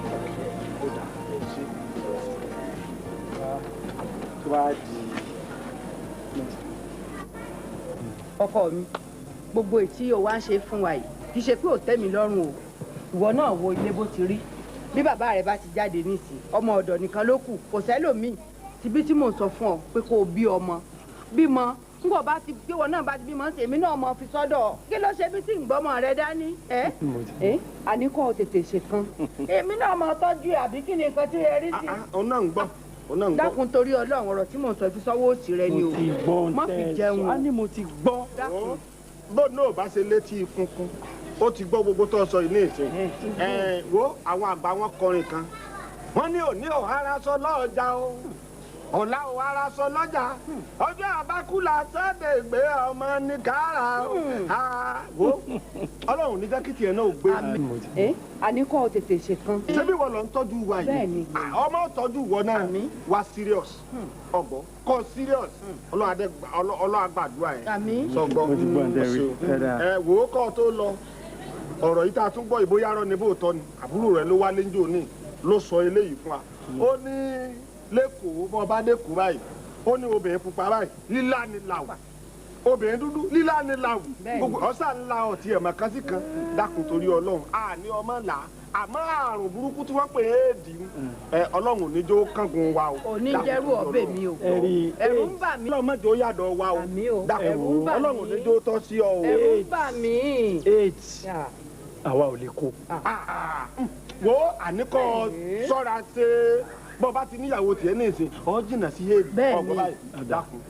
kódà ṣe tó bá di ọkọ mi gbogbo ètí o wá ń ṣe fún wa yìí kì í ṣe pé ò tẹ́ mi lọ́rùn o ìwọ náà wo ilé bó ti rí bí bàbá rẹ bá ti jáde nísìn ọmọ ọ̀dọ̀ nìkan ló kù kò sẹ́lòmíì tibí tí mò ń sọ fún ọ pé kó o bí ọmọ bímọ nígbà bá ti gbé wọn náà bá ti bímọ sí èmi náà mọ fi sọ́dọ̀ kí ló ṣe bí tí ń gbọ́mọ rẹ dání àní kò tètè ṣe kan èmi náà mọ tọ́jú àbí kí ni nǹkan tí ẹ rí sí. òun náà ń gbọ́ òun náà ń gbọ́. dákun torí Ọlọ́run ọ̀rọ̀ tí mò ń sọ fi sọ́wọ́ òsì rẹ ni o má fi jẹun. a ní mo ti gbọ́. bó náà bá ṣe létí kunkun ó ti gbọ́ gbogbo tó sọ yìí ní ìsìn wo àwọn àgbà wọn kọrin kan wọ́n ní òní ọ̀hárá sọ lọ́ọ̀jà o ọ̀la ọ̀hárá sọ lọ́jà ọjọ́ àbákúlà sẹ́dẹ̀ gbé ọmọ ní kára wo Ọlọ́run ní jẹ́ kí tiẹ̀ náà ò gbé. àní kò tètè ṣe kan. ṣé bí wọ́n lọ ń tọ́jú wa yìí ọmọ tọ́jú wọ náà wá serious ọgbọ kọ serious Ọlọ́run àgbàdúrà ẹ̀ sọgbọ́ wò ó kọ́ tó lọ ọ̀rọ̀ yìí tá a tún gbọ́ ìbóyá rọ ní bóòtọ́ ni àbúrò rẹ̀ ló wá léńjò ní ló sọ eléyìí fún wa ó ní lẹ́kọ̀ọ́ bọ́ bá dẹ́kọ̀ọ́ báyìí ó ní obìnrin pupa báyìí lílá ni làwù obìnrin dúdú lílá ni làwù gbogbo ọ̀sán ńlá ọ̀tí ẹ̀mọ̀ kan sí kan dákun torí Ọlọ́run àní ọmọ là àmọ́ àrùn burúkú tí wọ́n pè é èdè Ọlọ́run ò ní jó kángun wa o. oníjẹ́rú ọbẹ̀ mi o ẹ̀rù ń bà mí. Ọlọ́run mọ̀jọ́ yàdọ̀ wa o dákun Ọlọ́run ò ní jó tọ́ sí ọ o. ẹ̀rù ń bà mí. àwa ò lè kó. wo àníkọ́ sọ́ra ṣe bọ́ bá ti níyàwó tiẹ̀ ní ìsìn ọ́ jìnnà sí èdè ọgbọ́n báyìí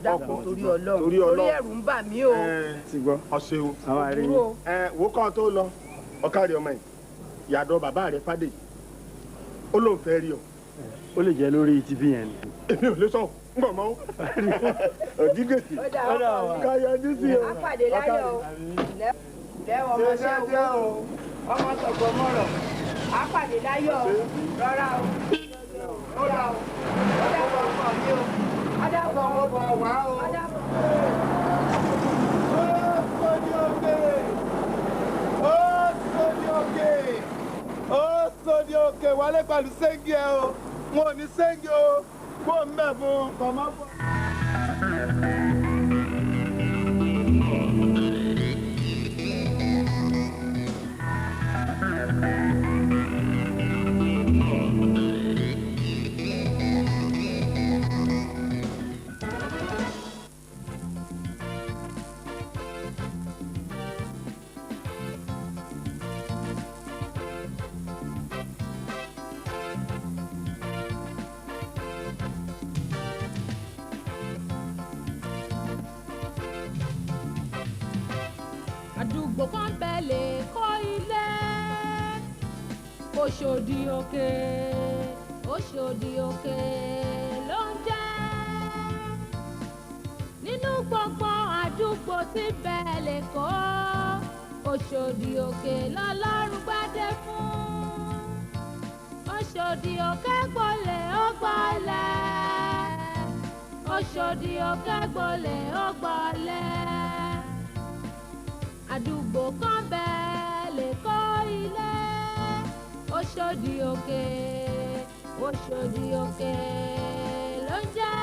dákun torí Ọlọ́run torí ẹ̀rù ń bà mí o. ti gbọ́ ọ̀sẹ̀ o wò kọ́ tó lọ ọ̀kárí ọmọ yìí yàdọ̀ bàbá rẹ̀ Fádèyí ó lóun fẹ́ rí ọ. ó lè jẹ́ lórí tv yẹn ni. èmi ò lè sọ ń bọ̀ mọ́ òdìgèsì ká yọjú sí o. àpàdé láyọ̀ o lẹ́wọ̀ ọmọ ṣẹ́ o ọmọ sọ̀gbọ́n mọ̀rọ̀ àpàdé láyọ̀ o rọra o rọra o ọ̀dàbọ̀ ọmọ mi o ọ̀dàbọ̀ ọmọ wa o ọ̀dàbọ̀. ó sódì òkè wálé pẹ̀lú ségi ẹ o wọn ò ní ségi o kó o mẹ́ fún kọ̀mọ́ fún. àdúgbò kan bẹ̀lẹ̀ kọ́ ilé Oṣòdì Òkè Oṣòdì Òkè ló ń jẹ́ nínú gbogbo àdúgbò tí bẹ̀lẹ̀ kọ́ Oṣòdì Òkè lọ́lọ́run gbádé fún Oṣòdì Òkè gbolẹ̀ ó gbolẹ̀ Oṣòdì Òkè gbolẹ̀ ó gbolẹ̀ àdúgbò kan bẹ́ẹ̀ lè kọ́ ilé Oṣòdì Òkè Oṣòdì Òkè ló ń jẹ́.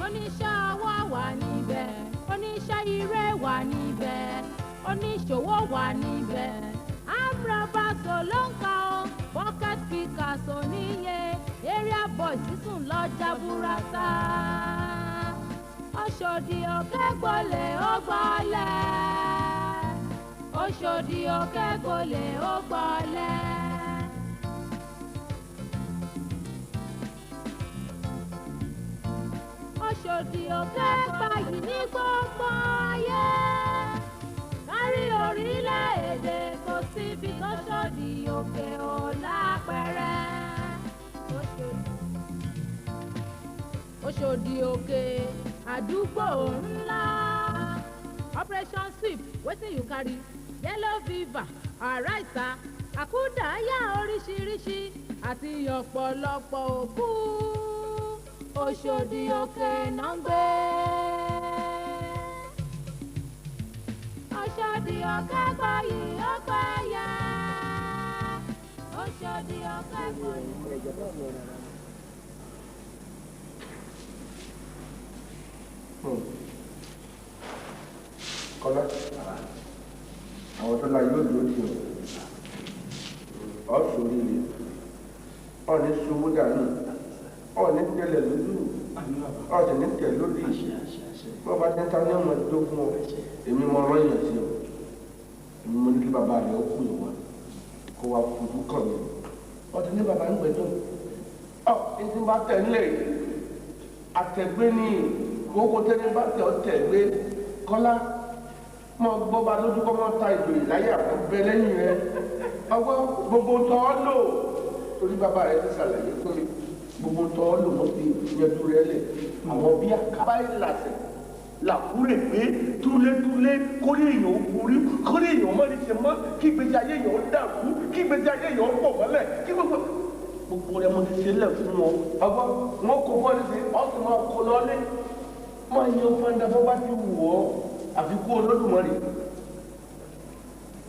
oníṣẹ́ ọwọ́ wà níbẹ̀ oníṣẹ́ ire wà níbẹ̀ oníṣòwò wà níbẹ̀ amúrabaṣọ ló ń ka ọ pocket pickers oníye area boys sísùn lọ́jà burata Oṣòdì Òkè gbolẹ̀ ó gbolẹ̀ Oṣòdì Òkè gbolẹ̀ ó gbolẹ̀. Oṣòdì Òkè gbayì ní gbogbo ayé kárí orílẹ̀-èdè kò síbi Oṣòdì Òkè ò lápẹẹrẹ. Oṣòdì Òkè àdúgbò ńlá operation sweep wetin you carry yellow fever àrá ìta àkúdàáyà oríṣiríṣi àti ọ̀pọ̀lọpọ̀ òkú Oṣòdì Òkè náà ń gbé. Oṣòdì Òkè gbayì ó gbẹ́yẹ. Oṣòdì Òkè gbayì. Kọ́lá àwọn tó la yóò dúró tì ọ́ sórí rẹ̀ ọ̀ ní ṣubú dànù ọ̀ ní tẹ̀lẹ̀ lójú ọ̀ sì ní tẹ̀ lódì wọ́n bá ti ń ta ní ọmọ tó fún ọ èmi mọ ọ̀rọ̀ yẹn sí ọ èmi mo ní kí bàbá rẹ̀ ó kú ìwà kó wa fojú kàn mí ọ ti ní bàbá ń gbẹdọ ọ ní bá tẹ̀ nílẹ̀ àtẹ̀gbé ní kókó tẹ́lẹ̀ bá tẹ̀ ọ tẹ̀gbé Kọ́lá mọ gbọ́ bá lójú kọ́ mọ́ ta ìjòyè láyé àkọ́bẹ lẹ́yìn rẹ ọgbọ́ gbogbo tọ́ ọ lò torí bàbá rẹ ti ṣàlàyé pé gbogbo tọ́ ọ lò wọ́n ti yẹdu rẹ lẹ̀ àwọn bí àkábá ìlàsẹ̀ làkúrè pé túlétúlé kórè èèyàn borí kórè èèyàn mọ́ ní ṣe mọ́ kí gbèsè ayé èèyàn dàrú kí gbèsè ayé èèyàn pọ̀ mọ́lẹ̀ kí gbogbo rẹ mo ti ṣe lẹ̀ fún wọn ọgbọ́ wọn kò bọ́ ní sí ọ̀sùn máa kó lọ́lé máa yan fanda bọ́ bá ti wù ọ́ àfi kú Olódùmarè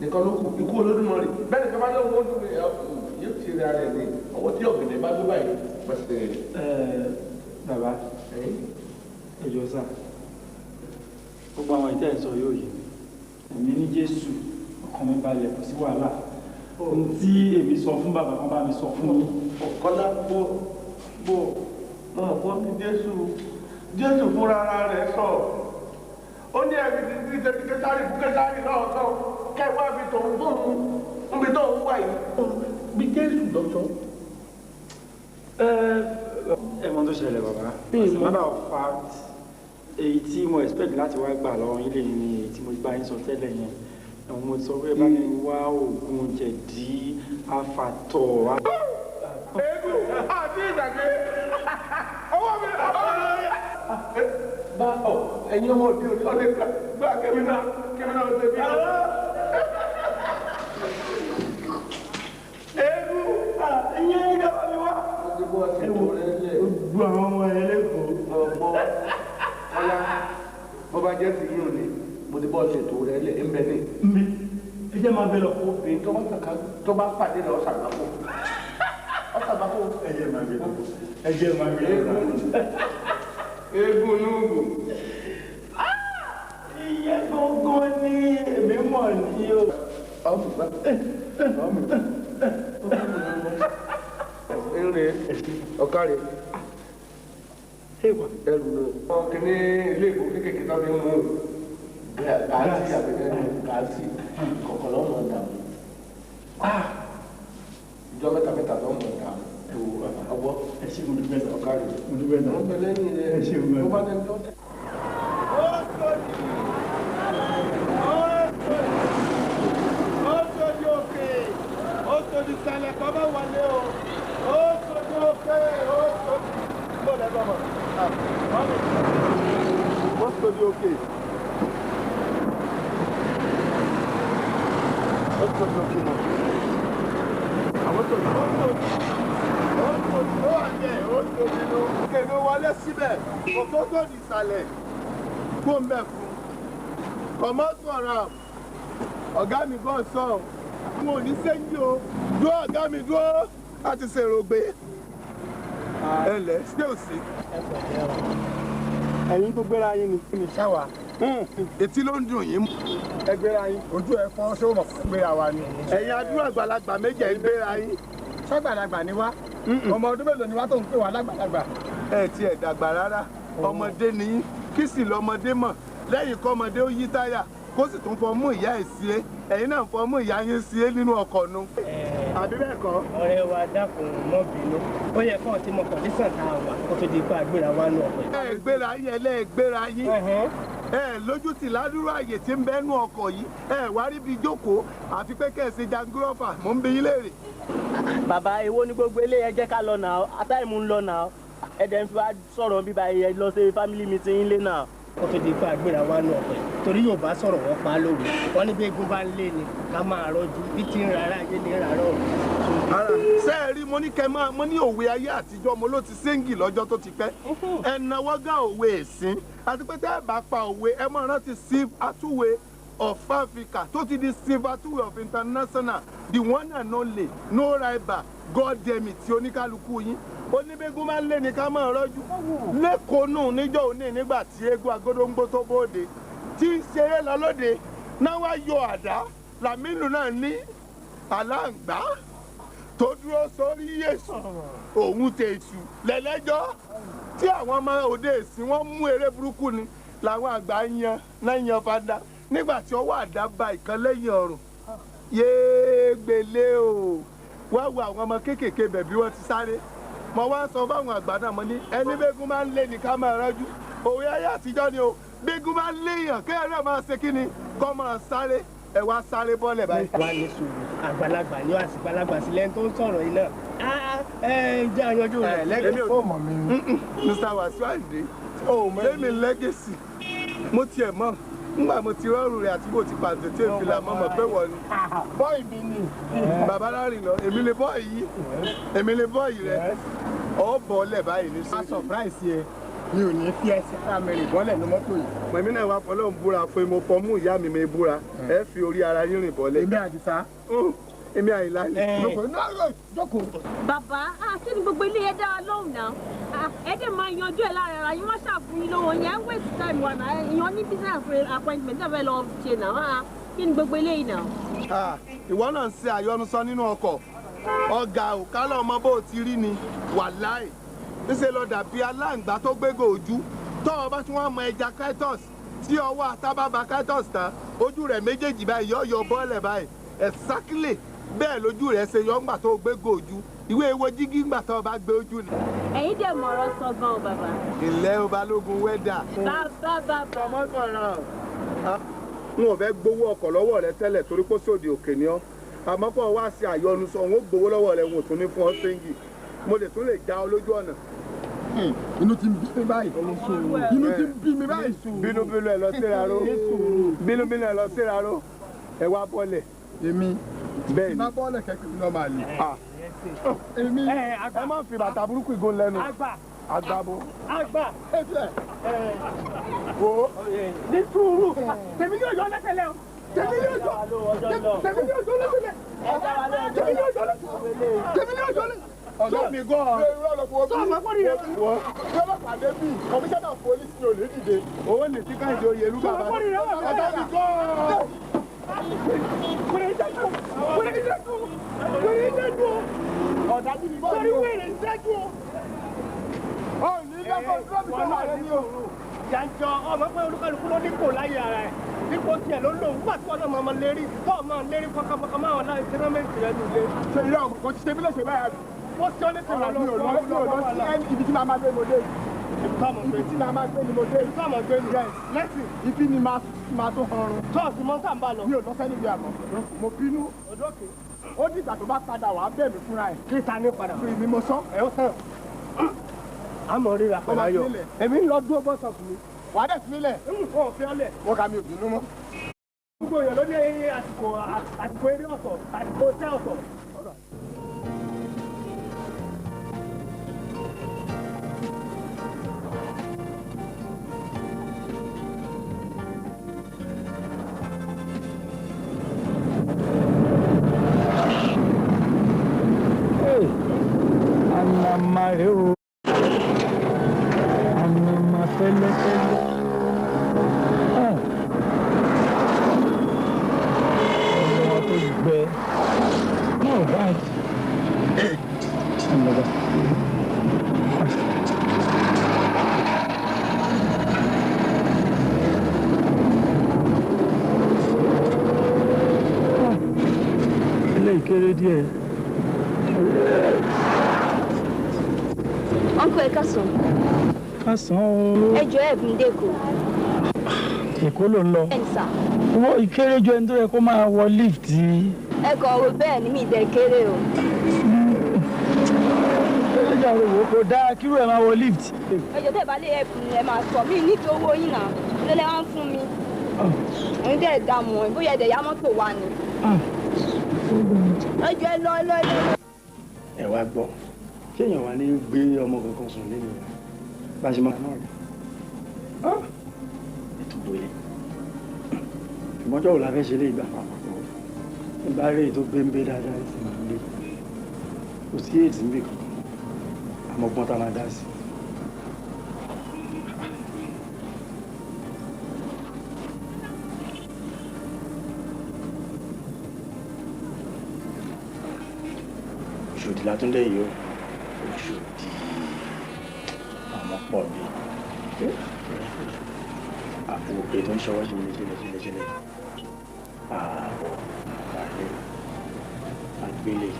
nìkan ló kù ikú Olódùmarè bẹ́ẹ̀ ni kí wọ́n lọ́wọ́ tó yóò ti rí ara ẹ̀ ní ọwọ́ tí ọ̀gẹ̀dẹ̀ bá gbé báyìí pẹ̀sẹ̀. Bàbá ẹjọ́ sà gbogbo àwọn ìtẹ́ ìsọ yóò yìí èmi ní Jésù ọkàn mi balẹ̀ kò sí wàhálà ohun tí èmi sọ fún bàbá kan bá mi sọ fún mi. Kọ́lá bó mọ̀ kó ní Jésù fúnra rẹ̀ sọ ó ní ẹbí tí tẹ́tí kẹsàrì fún kẹsàrì náà sọ kẹwàá fi tó ń fún un níbi tó ń wà yìí bí Jésù lọ́sọ. ẹ mọ̀ tó ṣẹlẹ̀ bàbá as a matter of fact èyí tí mo expect láti wá gbà lọ́wọ́ yín lè ní èyí tí mo bá yín sọ tẹ́lẹ̀ yẹn àwọn mo sọ pé bá mi wá oògùn jẹ̀dí afatọ̀. eégún àti ìdàgbé ọwọ́ mi bá ọ ẹ̀yin ọmọ òbí òní ọdẹ gbà kẹmí náà ṣe bí ọ. eégún ìyẹn ń gbà mí wá. gbogbo àwọn ọmọ ẹ lẹ́kọ̀ọ́ ọ̀pọ̀ ọ̀la bó bá jẹ́ sí yín òní mo ti bọ́ ṣètò rẹ̀ lẹ̀ ń bẹ ní. mi ẹ jẹ́ máa bẹ lọ. obìnrin tó bá pàdé lọ ṣàgbákò ọ̀ṣàgbákò. ẹ jẹ́ máa bẹ lọ. ẹ jẹ́ máa bẹ lọ. eégún lóògùn. ìyẹn gbogbo ní èmi mọ̀ ní o. Nre ọ̀kárẹ̀ ẹrù náà kìíní ilé ìbò kékeré tó ní mú gàásì àbẹ̀kẹ́ gàásì kọ̀kọ̀lọ́ mọ̀ dàmú ìjọ mẹ́ta tó mọ̀ dàmú ọgbọ́ ẹ̀ṣin mo dúpẹ́ sọ ọ̀kárẹ̀ mo dúpẹ́ sọ wọ́n bẹ lẹ́yìn rẹ̀ ẹ̀ṣin mo tó dúpẹ́ bá dẹni tó tẹ̀. Oṣòdì Òkè Oṣòdì sàlẹ̀ kọ́ bá wọlé o Oṣòdì Òkè Oṣòdì gbọ́dọ̀ ẹ̀ bọ̀ Oṣòdì Òkè Oṣòdì Òkè mọ̀ àwọn tó ní Oṣòdì ló wà ní ẹ̀ Oṣòdì ló Òkè ló wọlé síbẹ̀ Oṣòdì sàlẹ̀ kó ń bẹ̀ fún kọ̀mọ́tò ọ̀rọ̀ ọ̀gá mi bọ́ sọ mo ní sẹ́yìn o dúró ọ̀gá mi dúró láti ṣèrògbé ẹlẹ́ ṣé ò sí. ẹ̀yin tó gbéra yín ni kí ni ṣáwà. etí ló ń dùn yín. ẹ gbéra yín. ojú ẹ fọ́ ṣé ó mọ̀ fún gbéra wa ni. ẹ̀yin adúrú àgbàlagbà méjì ẹ̀ ń gbéra yín. ṣọ́gbàlagbà ni wá ọmọ ọdún mélòó ni wá tó ń pè wá lágbàlagbà. ẹ ti ẹ̀ dàgbà rárá ọmọdé ni yín kí sì lọmọdé mọ̀ lẹ́yìn kọ́mọdé ó yí táyà kó sì tún fọmú ìyá ẹ̀ sí é ẹ̀yin náà fọmú ìyá yín sí é nínú ọkọ̀ nu. àbí bẹ́ẹ̀ kọ́. ọ̀rẹ́ wa dákun mọ́ bínú ó yẹ kán tí mo kọ̀dísàn tá a wà kó tó di pé àgbéra wa nù ọ̀pẹ. ẹ gbéra yín ẹlẹ́gbéra yín ẹ lójú tì ládùúrà àyè tí ń bẹ́nu ọkọ̀ yìí ẹ wá rí bí jókòó àfi pé kẹ̀sì jangirọ́fà mò ń bi yín léèrè. bàbá èwo ni gbogbo eléyìí ẹ jẹ́ ká lọ nà átáìmù ń lọ nà ẹ̀dẹ̀ ń fi wá sọ̀rọ̀ bíbá ẹ lọ sí family meeting lé nà kó tó di pé àgbéra wa nù ọ̀pẹ. torí yóò bá sọ̀rọ̀ wọ́n pa lóru wọ́n ní bí egun bá ń lé ni ká máa rọ́jú bí tí ń rárá ayé ní rárá ọ̀run. ṣé ẹ rí mo ní òwe ayé àtijọ́ mo ló ti séǹgì lọ́jọ́ tó ti pẹ́ ẹ náwó gá òwe ẹ̀sìn àti pé tẹ́ ẹ bá pa òwe ẹ máa rántí Steve Atuwe of Africa tó ti di Steve Atuwe of International the one and only no rival God damn it tí oníkálukú yín oníbégún máa ń lé ní ká máa rọ́jú lẹ́kọ̀ọ́ nù níjọ́ òní nígbà tí eégún agódóńgbó tó bóde tí ń ṣeré lọ lóde náà wá yọ àdá Làmínú náà ní aláǹgbá tó dúró sórí Yésù òun tèṣù lẹ́lẹ́jọ́ tí àwọn ọmọ òde ìsìn wọn mú eré burúkú ni làwọn àgbà yan fada nígbà tí ọwọ́ àdá ba ìkan lẹ́yìn ọrùn yéé gbélé o wá wo àwọn ọmọ kéékèèké bẹ̀ bí wọ́n ti sáré mo wá sọ fáwọn àgbà náà mo ní ẹni bégún máa ń lé ní ká máa rọ́jú òwe ayé àtijọ́ ni o bégún máa ń léèyàn kéèyàn náà máa ṣe kí ni kọ́ máa sáré ẹ wá sáré bọ́ọ̀lẹ̀ báyìí. wá ní sùúrù àgbàlagbà ni wàá sí àgbàlagbà sí lẹ́ni tó ń sọ̀rọ̀ yìí náà jẹ́ àyànjú rẹ̀. lẹ́gẹ̀ẹ́sì fóòmù mi. Mr. Wasiu Ayinde lẹ́mi lẹ́gẹ̀ẹ́sì mo tiẹ̀ mọ̀ nígbà mo ti rọrùn rẹ̀ àti bó ti pàǹtẹ̀tẹ̀ ìfìlà mọ́mọ́ pé wọ́n ni. bọ́ọ̀ì mi ni. bàbá láàrin lọ èmi lè bọ́ọ̀ì yìí èmi lè bọ́ọ̀ì rẹ̀ ọ̀ bọ́ọ̀lẹ̀ báyìí ní a surprise yẹ mi ò ní fi ẹsẹ̀ ara mi rìn bọ́lẹ̀ ní mọ́tò yìí. mọ̀mí náà wá fọlọ́run búra fún mo fọ́ mú ìyá mi mi búra ẹ fi orí ara yín rìn bọ́lẹ̀. èmi Àdìsá. èmi Àyìnlá ni. jókòó. bàbá kí ni gbogbo ilé yẹn dára lóhùn náà ẹ dẹ̀ máa yanjú ẹ̀ lára ara yín wọ́n ṣàfihàn lówó yẹn waste time wà náà ìyàn ní business appointment náà fẹ́ lọ ṣe náà kí ni gbogbo ilé yìí náà. ìwọ náà ń ṣe àyọnusọ nínú ọkọ̀ ọ̀gá ò kálọ̀ ọmọ bó ti rí ni wàláì níṣẹ́ lọ dàbí aláǹgbá tó gbégò ojú tọ́ ọ bá tún wọ́n mọ ẹja Titus tí ọwọ́ àtàbàbà Titus tán ojú rẹ̀ méjèèjì báyìí yọ bọ́ọ̀lẹ̀ báyìí exactly bẹ́ẹ̀ lójú rẹ̀ ṣe yọ ńgbà tó gbégò ojú ìwé ewo jígí ńgbà tó bá gbé ojú ni. ẹ̀yin dẹ̀ mọ̀rọ̀ sọ gan o bàbá. ilẹ̀ o balógun wẹ́dà. bàbá. ọmọ sọ̀rọ̀ n ò fẹ́ gbowó ọkọ̀ lọ́wọ́ rẹ tẹ́lẹ̀ torí pé sóde òkè ni ọ́ àmọ́ kó wá sí àyọnusọ òun ó gbowó lọ́wọ́ rẹ wọn ò tún ní fún ọ sẹ́ńgì mo lè tún lè já ọ lójú ọ̀nà. inú ti ń bí mi báyìí. inú ti ń bí mi báyìí. bínúbínú ẹ lọ síra ró bínúbínú ẹ lọ síra ró ẹ wá bọ́lẹ̀. èmi bẹ́ẹ̀ ni. má bọ́ọ̀lẹ̀ kẹ́kẹ́ mi náà máa lè. èmi ẹ má fi bàtà burúkú igun lẹ́nu. agbábo. wo ní sùúrù tèmi ní ọjọ́ lẹ́sẹ̀lẹ̀ o tèmi ní ọjọ́ lẹ́sẹ̀lẹ̀ tèmi ní ọjọ́ lẹ́sẹ̀lẹ̀. ọ̀dọ́ mi gan. sọ ma kọ́ ni yẹn. wọ́n yọ̀rọ̀ pàdé bí kọmíṣánná pólísì ní olè dìde. owó ní tí káyọ̀dé oyè lù bàbá. ọ̀dọ́ mi gan. wèrè ìdájú ọ̀dà bí mi bọ́ ni o. wèrè ìdájú ọ̀ ní lọ́kọ̀ ìdúróbì tó wà lẹ́ni o. jàǹjọ ọmọ pé olúkálukú ló dípò láyé ara ẹ̀ dípò tiẹ̀ ló lò nígbà tí wọ́n náà máa lérí tó máa lérí fọkànfọkàn máa wọn láì tẹ́lẹ̀mẹ́ntì rẹ̀ ló lé. ṣe ìyá ọmọ kan ti ṣe bí lè ṣe báyà bí. ó ṣe ọ́ létí wọn lọ sí ẹni ibi tí màá máa gbé mo dé. ibi tí màá máa gbé ni mo dé. ibi tí màá gbé ni. lẹ́sìn ibi ni màá tó họrun. tọ́ọ̀sì mọ́tà ń bá lọ. mi ò lọ sẹ́ni bí àmọ́ mo bínú. òdòkè. ó dìgbà tó bá padà wàá bẹ̀ mí fúnra ẹ̀. kí ta ní padà. fi mi mo sọ. ẹ̀ ó sàn. àmọ́ ríra pẹ̀lú ayọ̀ èmi ń lọ dúró bọ́sọ̀pù mi. wàá dẹ̀ sí nílẹ̀. wọn ò fi ọ́ lẹ̀. wọ́n kà mí ò bínú mọ́. gbogbo èèyàn ló ní àsìkò eré ọ̀tọ̀ àsìkò tẹ́ ọ̀tọ̀. Anamare o, anama fẹ́lẹ́fẹ́lẹ́. Ọmọ tó gbẹ, no bad. Ilé ìkéré díẹ̀. Uncle Ekason. Kásán o. Ẹ jọ̀ọ́ ẹ̀bùn dẹ́kò. Èkó ló ń lọ. Bẹ́ẹ̀ni sà. Wọ́n ìkéré ju ẹni tó yẹ kó máa wọ lift. Ẹ kọ̀ ọ̀rọ̀ bẹ́ẹ̀ ni mi ìdẹ̀ kéré o. Ẹja rẹ̀ wò kó dáa kírú ẹ̀ máa wọ lift. Ẹ jọ̀ọ́ tẹ́ bá lé ẹ̀bùn ẹ máa sọ mí nítorí owó yín náà. Lẹ́lẹ́ wá ń fún mi. ẹ̀yin dẹ̀ dá mọ̀ ẹ̀ bóyá ẹ̀dẹ̀ yá mọ́tò wa ni. ẹ jẹ́ lọ. ẹ wá gbọ́ ṣé èèyàn wá ní gbé ọmọ kankan sùn nínú rẹ̀ bá a ṣe máa náà rẹ̀ ètò bóyá ìmọ́jọ́ òun la fẹ́ ṣe lé ìgbà pàpàpọ̀ ìgbà rẹ̀ ètò gbéńgbé dáadáa sí máa ń lé kò sí ètì níbì kankan àmọ́ gbọ́n tá a máa dá sí. Oṣòdì Látúndé yìí ó Oṣòdì àwọn pọ̀ bí àpò òkè tó ń ṣọwọ́ sí mi sílẹ̀ ààbò àgbàlẹ̀ àgbélé.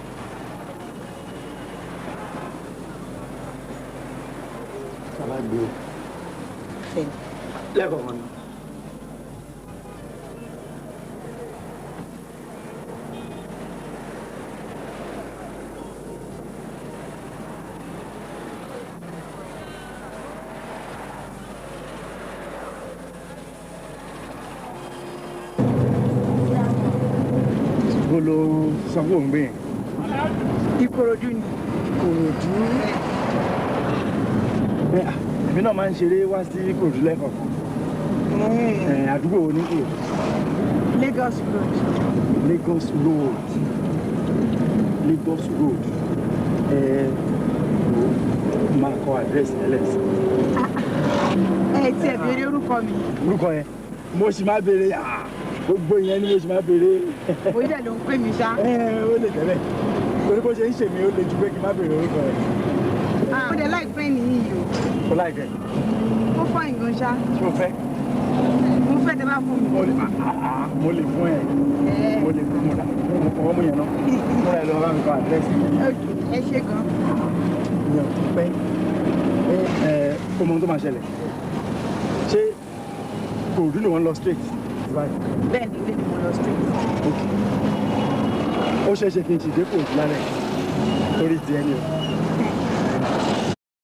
Bàbá gbé o. Lẹ́kọ̀ọ́ kan ni. Ló sọ fún òun gbé yẹn. Ìkòròdú ni. Ìkòròdú. Èmi náà máa ń ṣeré wá sí Ìkòròdú lẹ́kọ̀ọ̀kan. Àdúgbò wo ní Ìkòròdú? Lagos Road. Lagos Road. Lagos Road. Máa kọ àdírẹ́sì ẹlẹ́sì. Tí ẹ béèrè orúkọ mi. Orúkọ yẹn mo sì máa béèrè gbogbo ìyẹn ni mo sì máa béèrè. Orí ẹ̀ ló ń pè mí ṣá. Ó lè tẹ́lẹ̀ torí bó ṣe ń ṣèmí ó lè ju pé kí n má béèrè orúkọ rẹ̀. Ó dẹ̀ láìpẹ́ nìyí o. Ó láìpẹ́. Ó fọ́ ìgbọ̀n ṣá. Ṣé o fẹ́? Mo fẹ́ tẹ bá fún mi. Mo lè fún ẹ. Mo lè fún mo fọwọ́ mú yẹn náà. Mo rẹ̀ lọ bá mi kọ àdírẹ́sì. Ẹ ṣe gan. Ìyẹn ti pẹ́. Ó mọ ohun tó máa ṣẹlẹ̀. Ṣé Ìkòròdú ni wọ́n lọ straight? Bẹ́ẹ̀ni, ilé ni mo lọ straight. Ó ṣeéṣe kí n ṣì dé Ìkòròdú lálẹ́ torí ti ẹni o.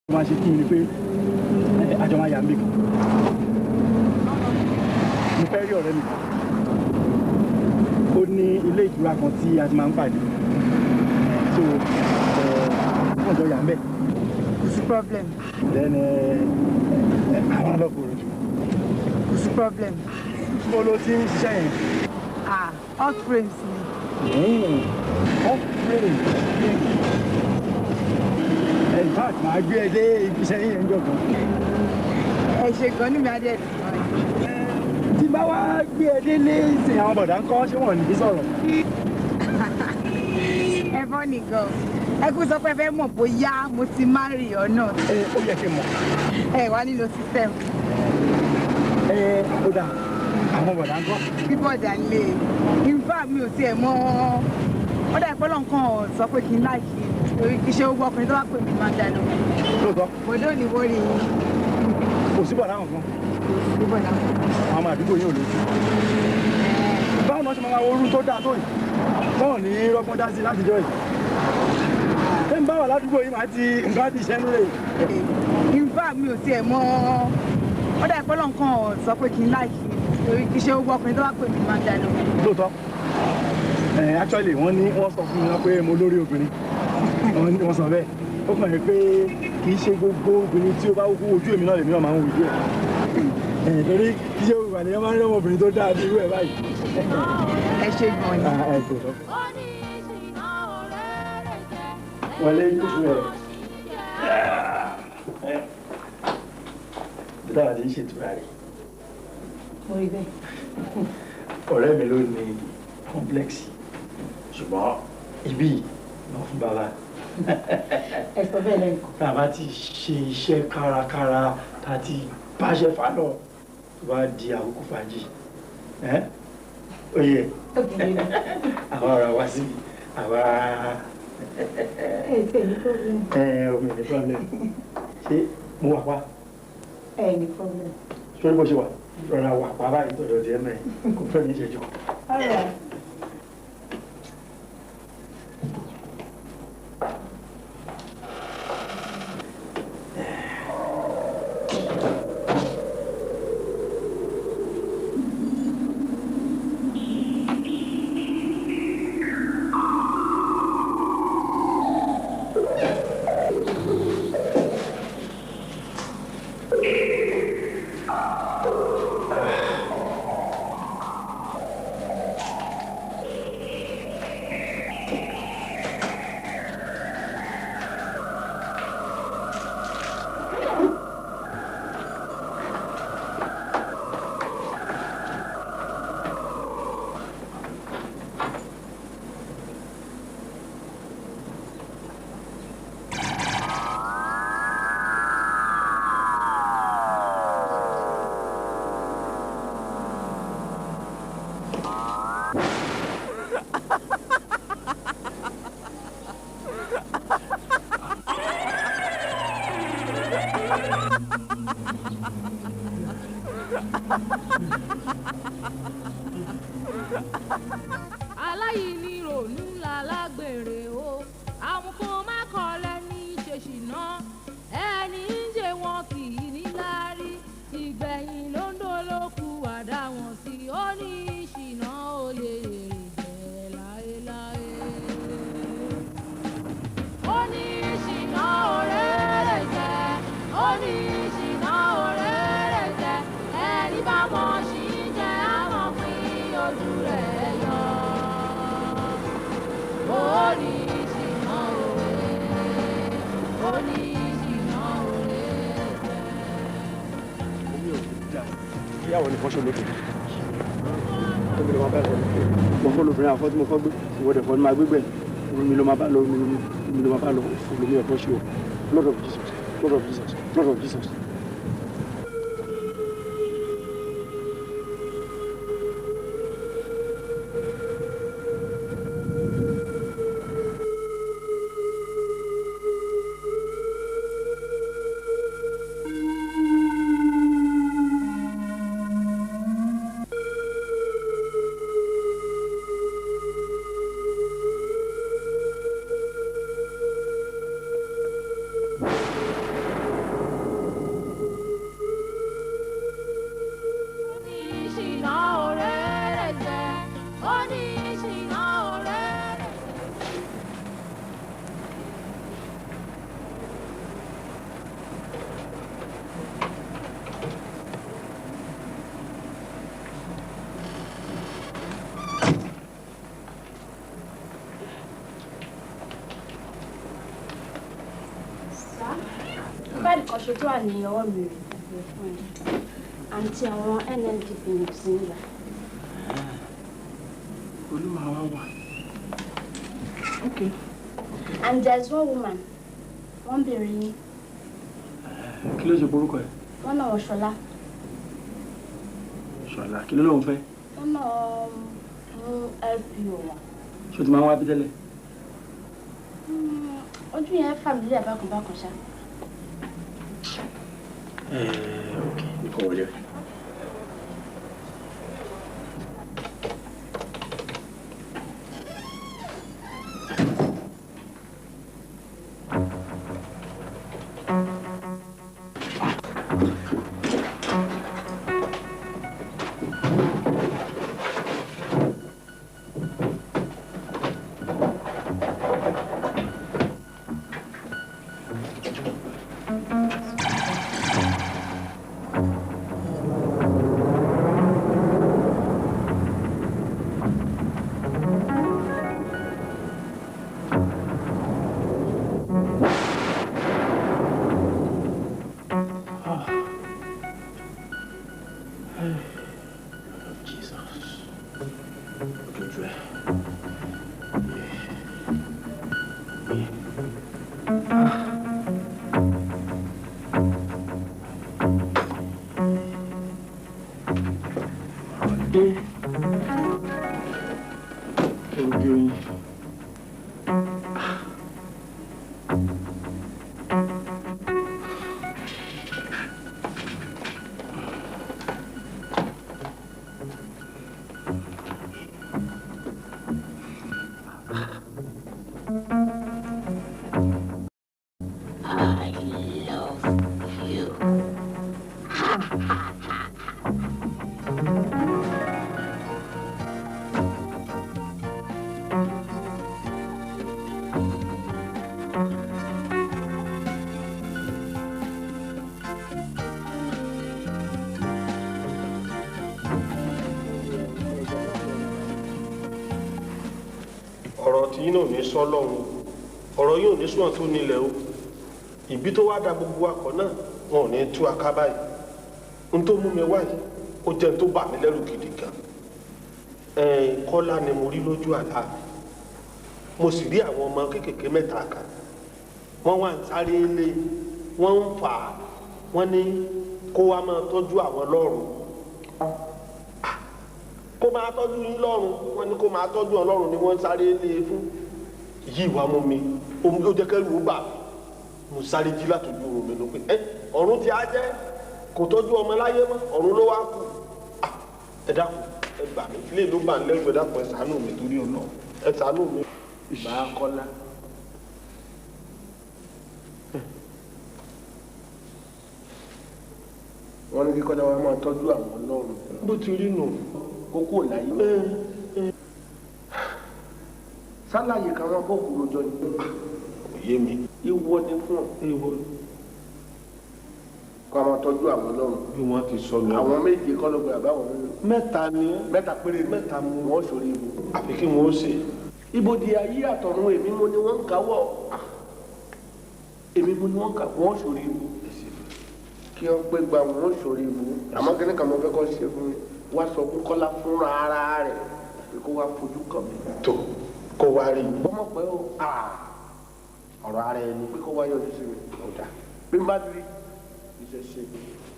Mo máa ṣe kí ni pé àjọ máa yà mí kan. Mo fẹ́ rí ọ̀rẹ́ mi kan. Ó ní ilé ìtura kan tí a ti máa ń pàdé. So, wọ́n jọ yà ń bẹ̀. Kò sí problem. Then àwọn ọlọ́kùnrin jù. Kò sí problem. Mo ló ti ń ṣiṣẹ́ yẹn. Hot frames ni. Hot frames. In fact, màá gbé ẹ dé ibi iṣẹ́ yẹn ń jọ̀kan. Ẹ ṣe gan ní mi adé ẹ̀ tí bá wá gbé ẹ délé ìsìn àwọn bọ̀dá ń kọ́ ṣé wọ́n ní sọ̀rọ̀. Ẹ fọ́ nìkan. Ẹ kú sọ pé ẹ fẹ́ mọ̀ bóyá mo ti marry or not. Ó yẹ kí n mọ̀. Ẹ wá nílò system. Ó dà àwọn bọ̀dá ń kọ́. Bí bọ̀dà lè in fact mi ò tiẹ̀ mọ̀ ó dà ìpọ́lọ̀ nǹkan sọ pé kí n láìkí torí kí ṣe owó ọkùnrin tó bá pè mí máa ń dáná. Lóòótọ́. Bọ̀dọ̀ ni wọ́n rí yín. Kò sí bọ̀dá kankan. Kò sí bọ̀dá. Àwọn ọmọ àdúgbò yóò lójú. Báwo ni wọ́n ṣe máa wo orú tó dáa tó yìí? Báwo ni rọ́gbọ́n dá sí látijọ́ yìí? Ṣé ń bá wà ládùúgbò yìí máa ti nǹkan ti ṣẹ́nu rẹ̀? In fact mi ò tiẹ̀ mọ̀ ó dà ìpọ́lọ̀ nǹkan sọ pé kí n láìkí torí kí ṣe owó ọkùnrin tó bá pè mí máa ń dáná. Lóòótọ́. Actually wọ́n sọ fún mi pé mo lórí obìnrin. Wọ́n sọ bẹ́ẹ̀. Ó kàn yẹ pé kì í ṣe gbogbo obìnrin tí ó bá wú ojú èmi náà lèmi náà máa ń wo ojú ẹ̀. Torí kì í ṣe òwúwà nìyẹn máa ń rẹ́ ọmọbìnrin tó dáa bí irú ẹ̀ báyìí. Ẹ ṣe gan ni. Wọlé kúkú ẹ̀. Bí táwa ti ń ṣètura rẹ̀. Mo rí bẹ́ẹ̀. Ọ̀rẹ́ mi ló ní complex ṣùgbọ́n ibi náà fún bàbá. Ẹ sọ bẹ́ẹ̀ lẹ́yìn kan. Tá a bá ti ṣe iṣẹ́ kárakára tá a ti báṣẹ́ fà lọ tó bá di àkókò fàájì. Ó yẹ àwa ọ̀rọ̀ wá síbi àwa. Ẹ tẹ̀ ní problem. Omi ní problem. Ṣé mo wà pa? Ẹ ní problem. Sórí bó ṣe wà rọra wà pa báyìí tọ̀dọ̀ díẹ̀ mẹ́rin kò fẹ́ ní ìṣẹ́jú. ìyàwó nìkan ṣe lókè. mo kọ́ lóbìnrin àfọ́ tí mo kọ́ gbé ìwọ́dẹ̀ fọ́ ni máa gbégbẹ̀ mi ló máa bá lọ mi ló máa bá lọ olómi ẹ̀kọ́ ṣe o Lord of Jesus Lord of Jesus Lord of Jesus. Ọ̀ṣọ́ tó wà ní ọwọ́ mi rẹ̀ fún ẹ àǹtí àwọn NNDP ní sí ìlà. Olúwa wá wà. Okay. And there's one woman wọ́n bèrè yín. Kí ló ṣe borúkọ ẹ̀? Wọ́n náà wọ Ṣọlá. Ṣọlá kí ló lóun fẹ́? Wọ́n náà mú LPO wọn. Ṣé o ti máa ń wá bí tẹ́lẹ̀? Ojú yẹn fàmílì bákan ṣá. Okay, nǹkan wọlé. yín náà ní sọ́lọ́run ọ̀rọ̀ yóò ní sùn tó nílẹ̀ o ìbí tó wá da gbogbo akọ náà wọn ò ní tú aká báyìí n tó mú mi wáyìí ó jẹ́ n tó bà mí lẹ́rù gidi gan Kọ́lá ni mo rí lójú àlá mo sì rí àwọn ọmọ kéékèèké mẹ́ta kan wọ́n wá ń sáré lé wọ́n ń fà á wọ́n ní kó wá máa tọ́jú àwọn lọ́rùn kó máa tọ́jú yín lọ́rùn wọ́n ní kó máa tọ́jú ọlọ́run ni wọ́n sáré lé e fún yìí wá mú mi omi ló jẹ́ kẹ́rù ó bà mo sáré jí látòjú oorun mi ló pé ọ̀run ti á jẹ́ kò tọ́jú ọmọ láyé mọ́ ọ̀run ló wá kù ẹ dákun ẹ gbà mí ilé ló bà ń lẹ́rù ẹ dákun ẹ ṣàánú mi torí ọ̀nà ẹ ṣàánú mi bá a Kọ́lá. wọ́n ní kí Kọ́lá wa máa tọ́jú àwọn ọlọ́run bó ti rí nù kókó láyé sálàyé kan wọn bọ́ kúrò jọ ní òye mi ìwọ ni fún ọ ìwọ kó a máa tọ́jú àwọn ọlọ́run bí wọ́n ti sọ lọ àwọn méje kọ́ ló gbé àbáwọn mẹ́ta ni mẹ́ta péré mẹ́ta mú wọ́n sórí ibo àfi kí wọ́n ó ṣe ibodè ayé àtọ̀run èmi mo ni wọ́n ń káwọ́ èmi mo ni wọ́n ń ká wọ́n sórí ibo kí wọ́n pé gba wọn sórí ibu àmọ́ kí ní kàn mọ́ fẹ́ kọ́ ṣe fún mi wá sọ fún Kọ́lá fúnra ara rẹ̀ pé kó wá fojú kàn mí tó kó wá rí i bọ́mọ̀ pé ó ọ̀rọ̀ ara ẹni pé kó wá yọjú sí mi ọ̀dà bí n bá ti rí iṣẹ́ ṣe.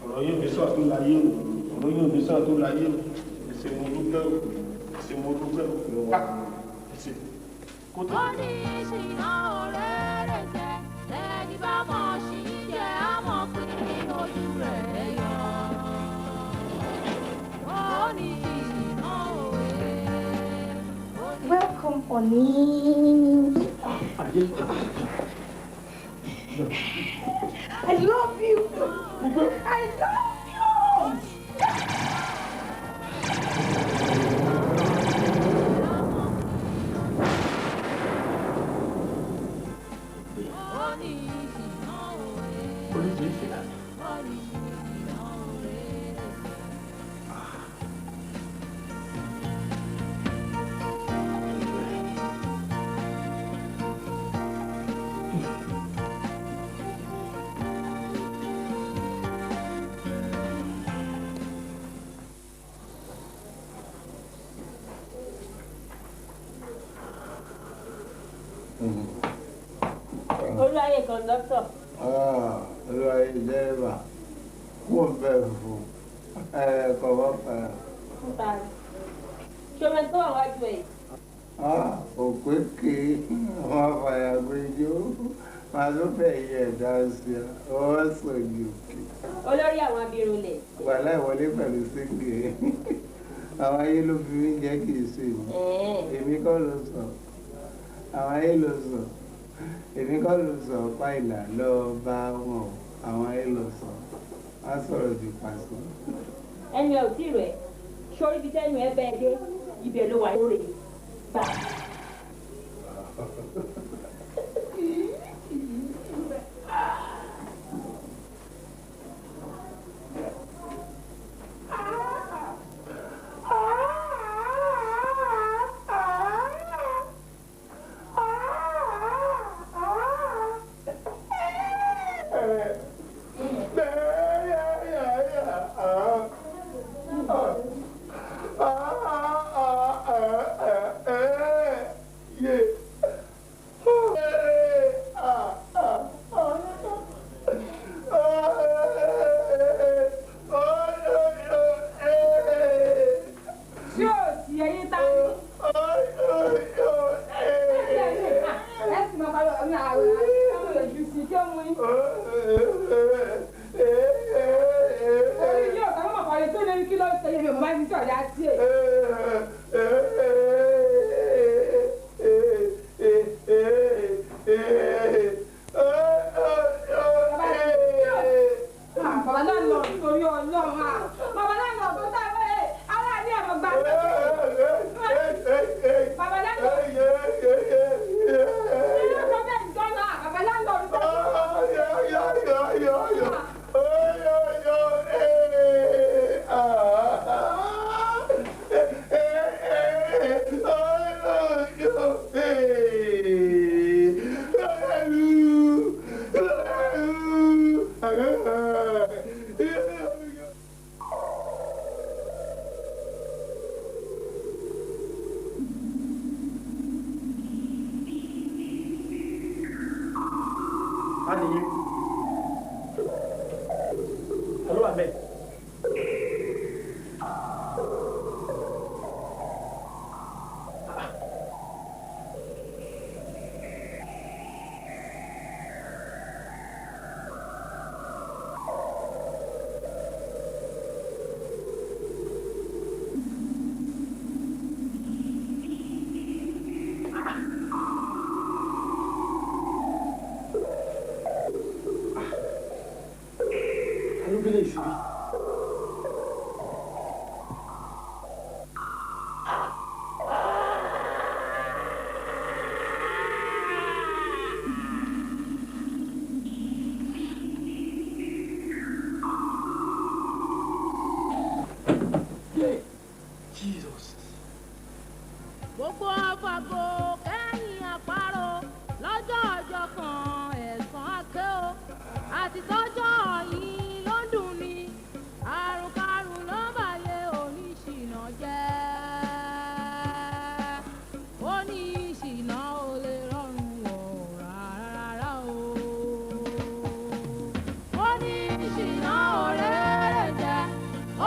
ọ̀rọ̀ yóò fi sọ́ọ̀ tó láyé o ọ̀rọ̀ yóò fi sọ́ọ̀ tó láyé o ẹsẹ̀ mo dúpẹ́ o ẹsẹ̀ mo dúpẹ́ o ẹsẹ̀ kó tó. ó ní ìṣìnà òrèrè jẹ lẹ́ni bá mọ̀ sí jẹ́ àmọ́ pé ojú rẹ̀ yọ. ó ní ìṣìnà òrèrè. Welcome, Oni. I love you. I love you. Olúwayé kọ̀ńdọ́tọ̀. Olúwayé dẹ́rẹ́bà kó bẹ̀rù fún kọ̀wọ́ fara. Ṣọmọ tó wà wájú ẹ̀. Òpè ké wọn fàyà gbẹjọ máa ló fẹ́ yẹ ẹ̀dá sí ọ ọwọ́ sọ̀gì òkè. Olórí àwọn abirùnlẹ̀. Wàhálà ìwọlé pẹ̀lú síngè àwọn ayé ló fi mí jẹ́ kì í ṣe èmi kọ́ ló sọ àwọn ayé ló sọ èmi kọ́ ló sọ páìlà lọ́ọ́ bá wọn àwọn ayé ló sọ wá sọ̀rọ̀ ju pàṣẹ. Ẹnu ẹ̀ ò tí rẹ̀ sórí ibi tẹ́nu ẹ bẹ́ẹ̀ dé ibẹ̀ ló wà lórí bá. àti tọ́jọ́ yìí ló ń dùn. ó ní ìṣìnà ò lè rọrùn wọ̀ rárá o. ó ní ìṣìnà ò rere jẹ́,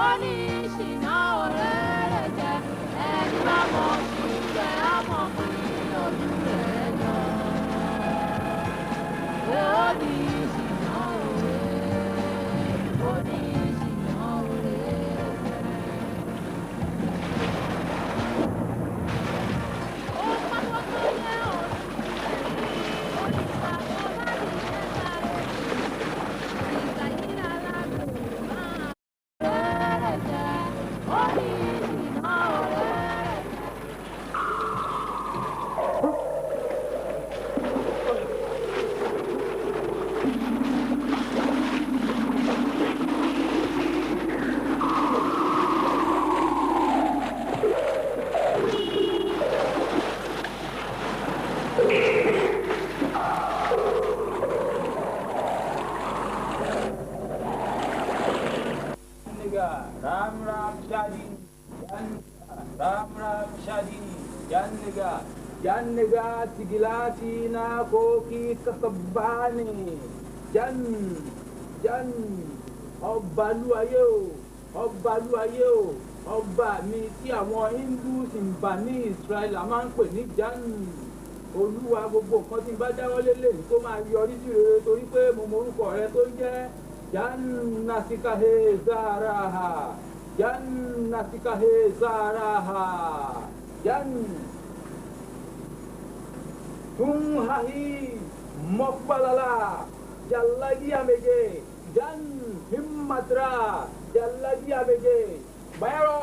ó ní ìṣìnà ò rere jẹ́, ẹni bá mọ̀ sí jẹ́ àmọ́ kí ojú rẹ̀ jọ. ó ní ìṣìnà ò rere, ó ní ìṣìnà ò rere jẹ́. Jannega tigilati na koki kasabani jan ọbalúayé o ọba mi tí àwọn Hindus ń bà ní Israel a máa ń pè ní jan olúwa gbogbo nǹkan tí n bá dáwọ́lé lè ní tó máa yọrí sí rere torí pé mo mọ orúkọ rẹ tó ń jẹ́ jan nasikahe zaraha jan nasikahe zaraha jan. Hahi mokbalala jallagi amege jan himmatra jallagi amege bayaro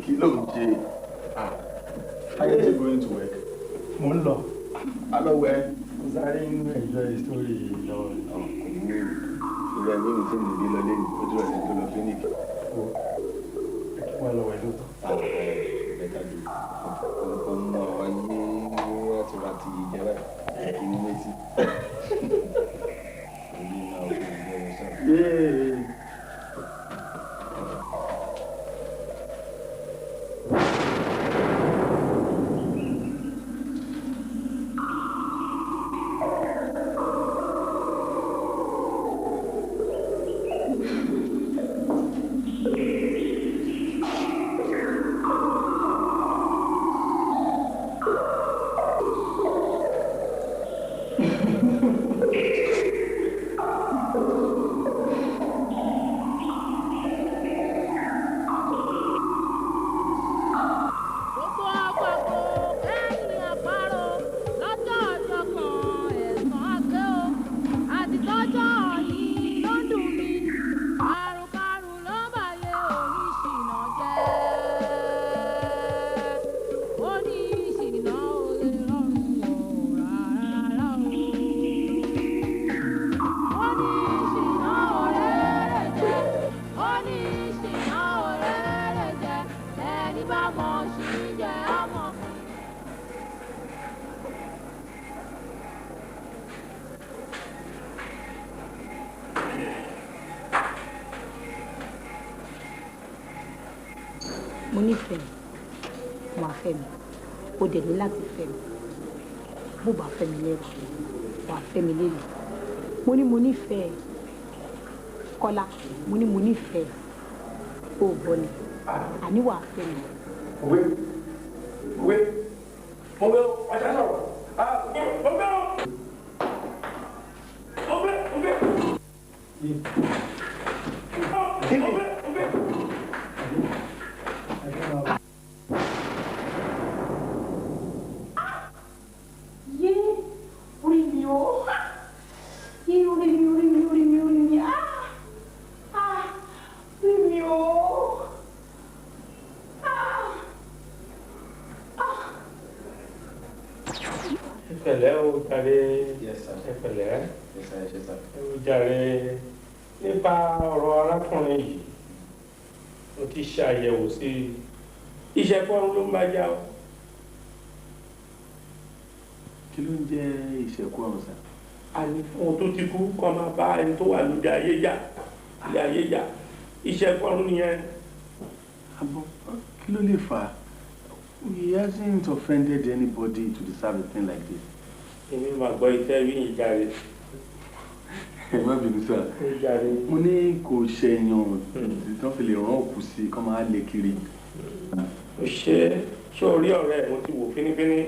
Kí ló ń ṣe? How are you going to work? Mo ń lọ. Hello, where? Mo sáré ń enjoy story lọ́wọ́. Ìrẹ̀ ẹ̀mí mi tí mo rí lọ lẹ́nu ojú ẹ̀sẹ̀ tó lọ clinic. Wọ́n lọ wẹ̀ lóòótọ́. Ẹ̀ka jù ọmọ ayé rántí ìjẹba ìní létí. Orí náà ó fi ìjẹun sáà. Mo nífẹ̀ẹ́ wàá fẹ́ mi o dẹ̀ ní láti fẹ́ mi bó bá fẹ́ mi lẹ́rù wàá fẹ́ mi lélẹ̀ mo ní mo nífẹ̀ẹ́ Kọ́lá mo ní mo nífẹ̀ẹ́ o gbọ́ ni àní wàá fẹ́ mi. Òwe mo bẹ ọjà sọ̀rọ̀ mo bẹ ọ. pẹ̀lẹ́ o jàre. Yes, sir. Ẹ pẹ̀lẹ́. Yes, sir. Yes, sir. Ẹ o jàre. Nípa ọ̀rọ̀ arákùnrin yìí, mo ti ṣàyẹ̀wò sí iṣẹ́ fọ́ọ̀rùn ló ń bá já o. Kí ló ń jẹ́ ìṣẹ̀kú ọ̀run sà? Àní ohun tó ti kú kọ́ máa bá ẹni tó wà lóde ayé jà, ilé ayé jà. Iṣẹ́ fọ́ọ̀rùn nìyẹn. Àbọ̀ kí ló lè fà á? He hasn't offended anybody to deserve a thing like this. Èmi máa gbọ́ iṣẹ́ rí ìjàre. Ẹ má bínú sà. Ìjàre. Mo ní kò ṣẹ̀yàn tí wọ́n fi lè rán òkú sí kọ́ máa lè kiri. Ó ṣe orí ọ̀rẹ́ mo ti wò fínífíní.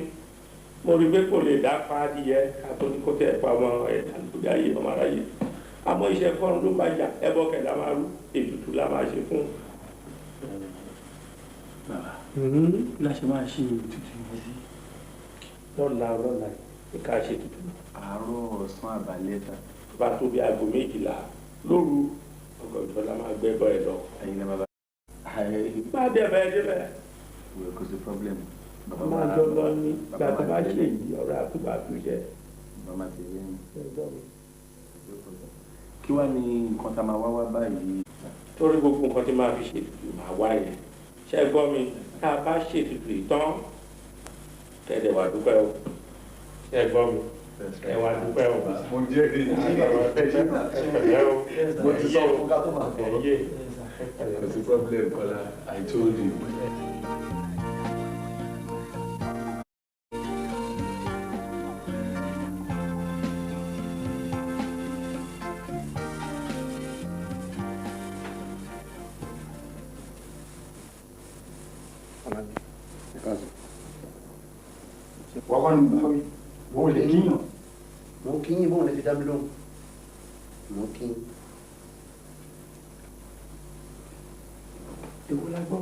Mo rí pé kò lè dá pa adìyẹ àtò ní kó tẹ̀ pa ọmọ ẹ̀dá lórí ayé ọmọ aráyé. Àmọ́ iṣẹ́ fọ́ọ̀rùn ló ń bá jà ẹbọ kẹ̀dá máa rú ètùtù la máa ṣe fún. Láṣẹ máa ṣe ètùtù yẹn sí. Lọ́la ní ká ṣe ètùtù. Àárọ̀ ọ̀sán àbálẹ́ta. Bá tó bí aago 12 lóru ọgọ́jọ́ la máa gbẹ́bọ̀ ẹ̀ lọ. Ẹ̀yin náà bàbá. Má débẹ̀ débẹ̀. Wẹ̀ kò sí problem. Máa jọ lọ ní gbàtọ́ bá ṣe yìí ọ̀rọ̀ àtúbà tó jẹ́. Bàbá ti rí mi. Kí wá ní nǹkan tá a máa wá báyìí? Torí gbogbo nǹkan tí máa fi ṣe ètùtù máa wá yẹn. Ṣé gbọ́ mi tá a bá ṣe ètùtù ìtàn kẹ̀dẹ̀ wà dúpẹ́ o. Ṣé gbọ́ mi ẹ wà dúpẹ́ o. Mo jẹ́rìí ní ìgbàlódé ẹ̀pẹ̀lẹ́ o. Mo ti sọ fún ká tó máa sọ̀rọ̀. Kò sí problem Kọ́lá, I told you. Wọ́n ní báwí, wọ́n lè kíyàn. Mo kí yín bóun lè fi dá mi lóhùn. Mo kí yín. Èwo la gbọ́?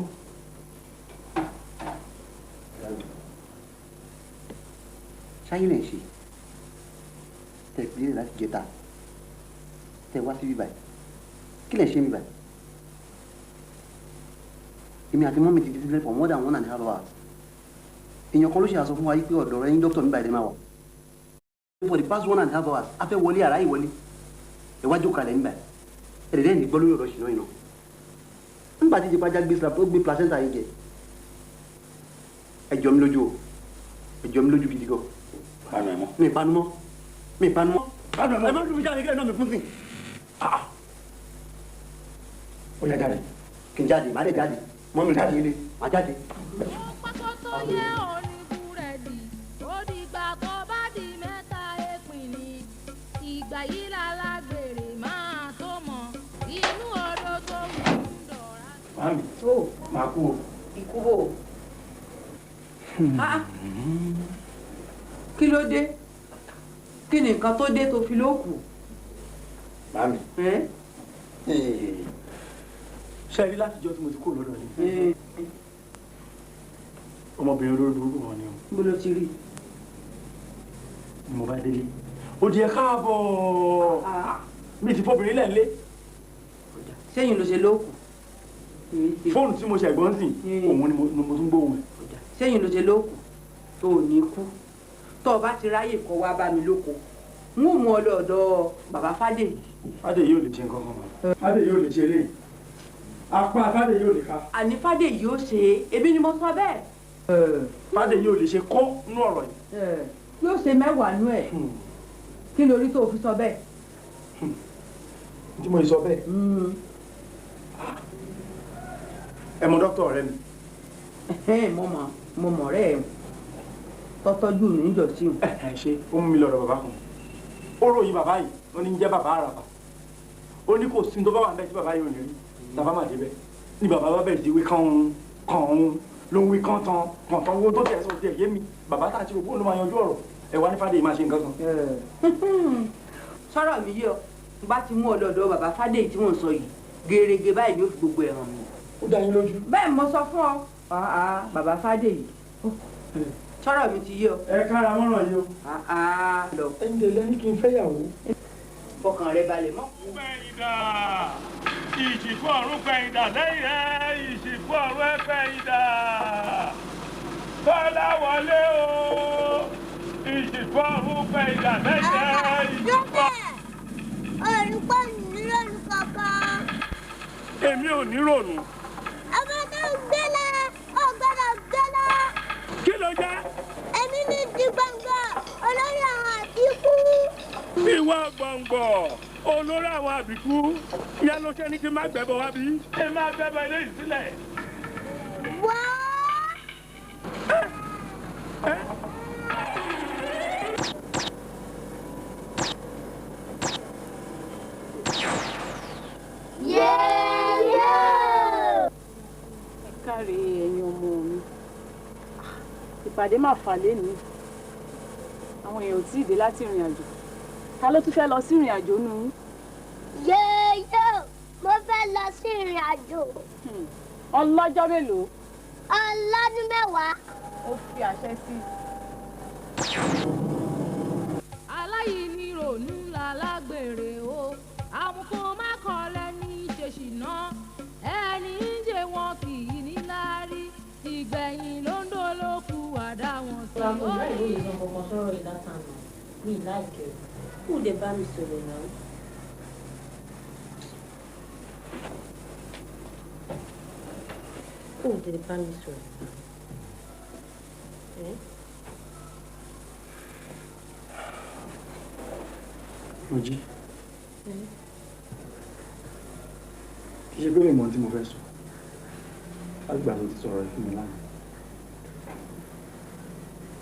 Ṣáyé lè ṣe. Tẹ ìpínlẹ̀ láti jẹta. Tẹ wá sí bíbáyìí. Kí lè ṣe mi báyìí? Èmi àti mọ́mí ti di sílẹ̀ for more than 1.5 hours. Èèyàn kan ló ṣe àsọ fún wa yí pé ọ̀dọ̀ rẹ̀ ń dókítà nígbà ìdè máa wà. For the past 1.5 hours, a fẹ́ wọlé àráyè wọlé. Ẹ wá jókòó kalẹ̀ nígbà yìí. Ẹ dẹ̀ ní gbọ́ lórí ọ̀rọ̀ ṣìnà ìná. Nígbà tí ìjẹpájá gbé placenta yìí jẹ. Ẹ jọ mi lójú o. Ẹ jọ mi lójú gidi gan. Panu ẹ̀ mọ́. Mi ìpanu mọ́. Mi ìpanu mọ́. Panu ẹ̀ mọ́. Ẹ má dùn mí jáde kí ẹ náà mi fún sí. Ó yá jáde. Kí n jáde, má dẹ̀ jáde. Mọ́ mi jáde ilé, má jáde. Pákó tó yẹ òní búrẹ́dì, ó dìgbà tó bá di mẹ́ta èpìn ni. Ìgbà yìí lálágbèrè máa tó mọ̀, inú odò tó wù ú dọ̀ra. Màmí, màá kú o. Ikú bò. Kí ló dé? Kí ni nǹkan tó dé tó fi lókù? Màmí. Ṣé rí látijọ́ tí mo ti kó lọ́dọ̀ ni? Ọmọbìnrin olórí burúkú wọn ni o. Bó ló ti rí? Ni mo bá délé. Ó di ẹ káàbọ̀. Mi ti fọ́bìnrin lẹ̀ ń lé. Sẹ́yìn ló ṣe lókù. Fóònù tí mo ṣẹ̀gbọ́n sìn, òun ni mo tún gbóhùn ẹ̀. Sẹ́yìn ló ṣe lókù. Tó ò ní kú. Tó o bá ti ráyè kọ́ wá bá mi lóko. N ó mú ọ lọ́dọ̀ bàbá Fádèyí. Fádèyí ò lè ṣe nǹkan kan mọ́. Fádèyí ò lè ṣe eléyìí. Apá Fádèyí ò lè ká. Àní Fádèyí ó ṣe, ebi ni mo sọ bẹ́ẹ̀. Fádèyí ò lè ṣe kọ́ nú ọ̀rọ̀ yìí. Yóò ṣe mẹ́wàá nú ẹ̀. Kí lórí tó fi sọ bẹ́ẹ̀? Tí mo sọ bẹ́ẹ̀. Ẹ mọ dókítà ọ̀rẹ́ mi. Mo mọ̀ ọ̀rẹ́ ẹ̀ tọ́tọ́jú mi níjọ́sí. Ṣé ó mú mi lọ́dọ̀ bàbá kan. Ó ròyìn bàbá yìí, ó ní jẹ́ bàbá àràbà. Ó ní kò sí tó bá wà bẹ́ẹ̀ tí bàbá yìí ò ní rí. Bàbá máa débẹ̀. Ní bàbá bá bẹ̀rẹ̀ sí wí kàn ń ló ń wí kàn tán owó tó tẹ̀ sọ tiẹ̀ yé mi. Bàbá tá a ti rò bóun ló máa yanjú ọ̀rọ̀. Ẹ wá ní Fádèyí máa ṣe nǹkan kan. Sọ̀rọ̀ mi yé ọ, bá ti mú ọ lọ́dọ̀ bàbá Fádèyí tí mò ń sọ yìí, gèrègè báyìí ló fi gbogbo ẹ̀ hàn mí. Ó dá yín lójú. Bẹ́ẹ̀ mo sọ fún ọ, bàbá Fádèyí. Sọ̀rọ̀ mi ti yé ọ. Ẹ kára mọ́ràn yìí o. Lọ. Ẹni lè lẹ́ni kí n fẹ́yàwó. Fọkàn rẹ balẹ̀ mọ́. Pẹ̀yìndà, ìṣìkú ọ̀run pẹ̀yìndà lẹ́yìn ẹ̀ ìṣìkú ọ̀run ẹ̀ pẹ̀yìndà. Bọ́lá wọlé o, ìṣìkú ìfọ̀hún pẹ̀ ìdàlẹ́yẹ ìfọ̀. Olùkọ́ mi lónìí kankan. Èmi ò ní rònú. Ọmọ náà gbélé, ọgbọ́dọ̀ gbélé. Kí ló jẹ́? Èmi ní di gbọ̀ngbọ̀ olórí àwọn àbíkú. Ìwọ gbọ̀ngbọ̀ olórí àwọn àbíkú. Ìyá ló ṣe ní kí n má gbẹ́bọ̀ wá bí. Ẹ má gbẹ́bọ̀ eléyìí sílẹ̀. Wá. Káre ẹ̀yin ọmọ mi ìpàdé máa fà lénìí àwọn èèyàn ò tí ì dé láti ìrìn àjò ta ló tún fẹ́ lọ sí ìrìn àjò nù. Yéyé mo fẹ́ lọ sí ìrìn àjò. Ọlọ́jọ́ mélòó? Ọlọ́dún mẹ́wàá. Ó fi àṣẹ sí. aláyìí ronú lálágbèrè o àmukù má kọ́ lẹ́ni ṣèṣìná ẹni ń jẹ wọn kì í ní láárí ìgbẹ̀yìn ló ń dolóku àdá wọn sí. Láàbù láì lóye sọ fọmọ sọ̀rọ̀ ìlàtànà mi láìkẹ́ kó lè bá mi sọ̀rọ̀ náà. Kó lè bá mi sọ̀rọ̀. Mojí. Kì í ṣe pé lè mọ tí mo fẹ́ sọ. Àgbà ló ti sọ̀rọ̀ fún mi lánàá.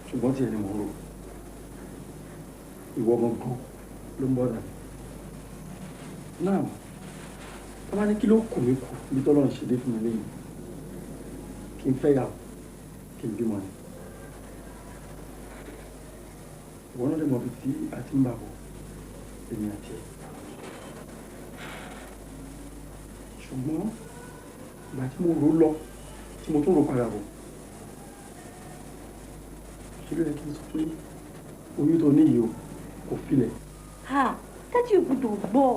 Ṣùgbọ́n tí ẹni mò ń rò. Ìwọ gangan ló ń bọ́dà. Náà, wọ́n bá ní kí ló kù mí kù bí tọ́lọ́ ń ṣe dé fún mi lẹ́yìn. Kí n fẹ́ yàwó, kí n bímọ ni. Ìwọ náà lè mọ ibi tí a ti ń bà bọ̀. Èmi àti ẹ̀. Ṣùgbọ́n ìgbà tí mo rò lọ tí mo tún rò padà bọ̀ ṣe ló yẹ kí n sọ pé oyún tó níyì o kò filẹ̀. Dájú ìbùdó gbọ́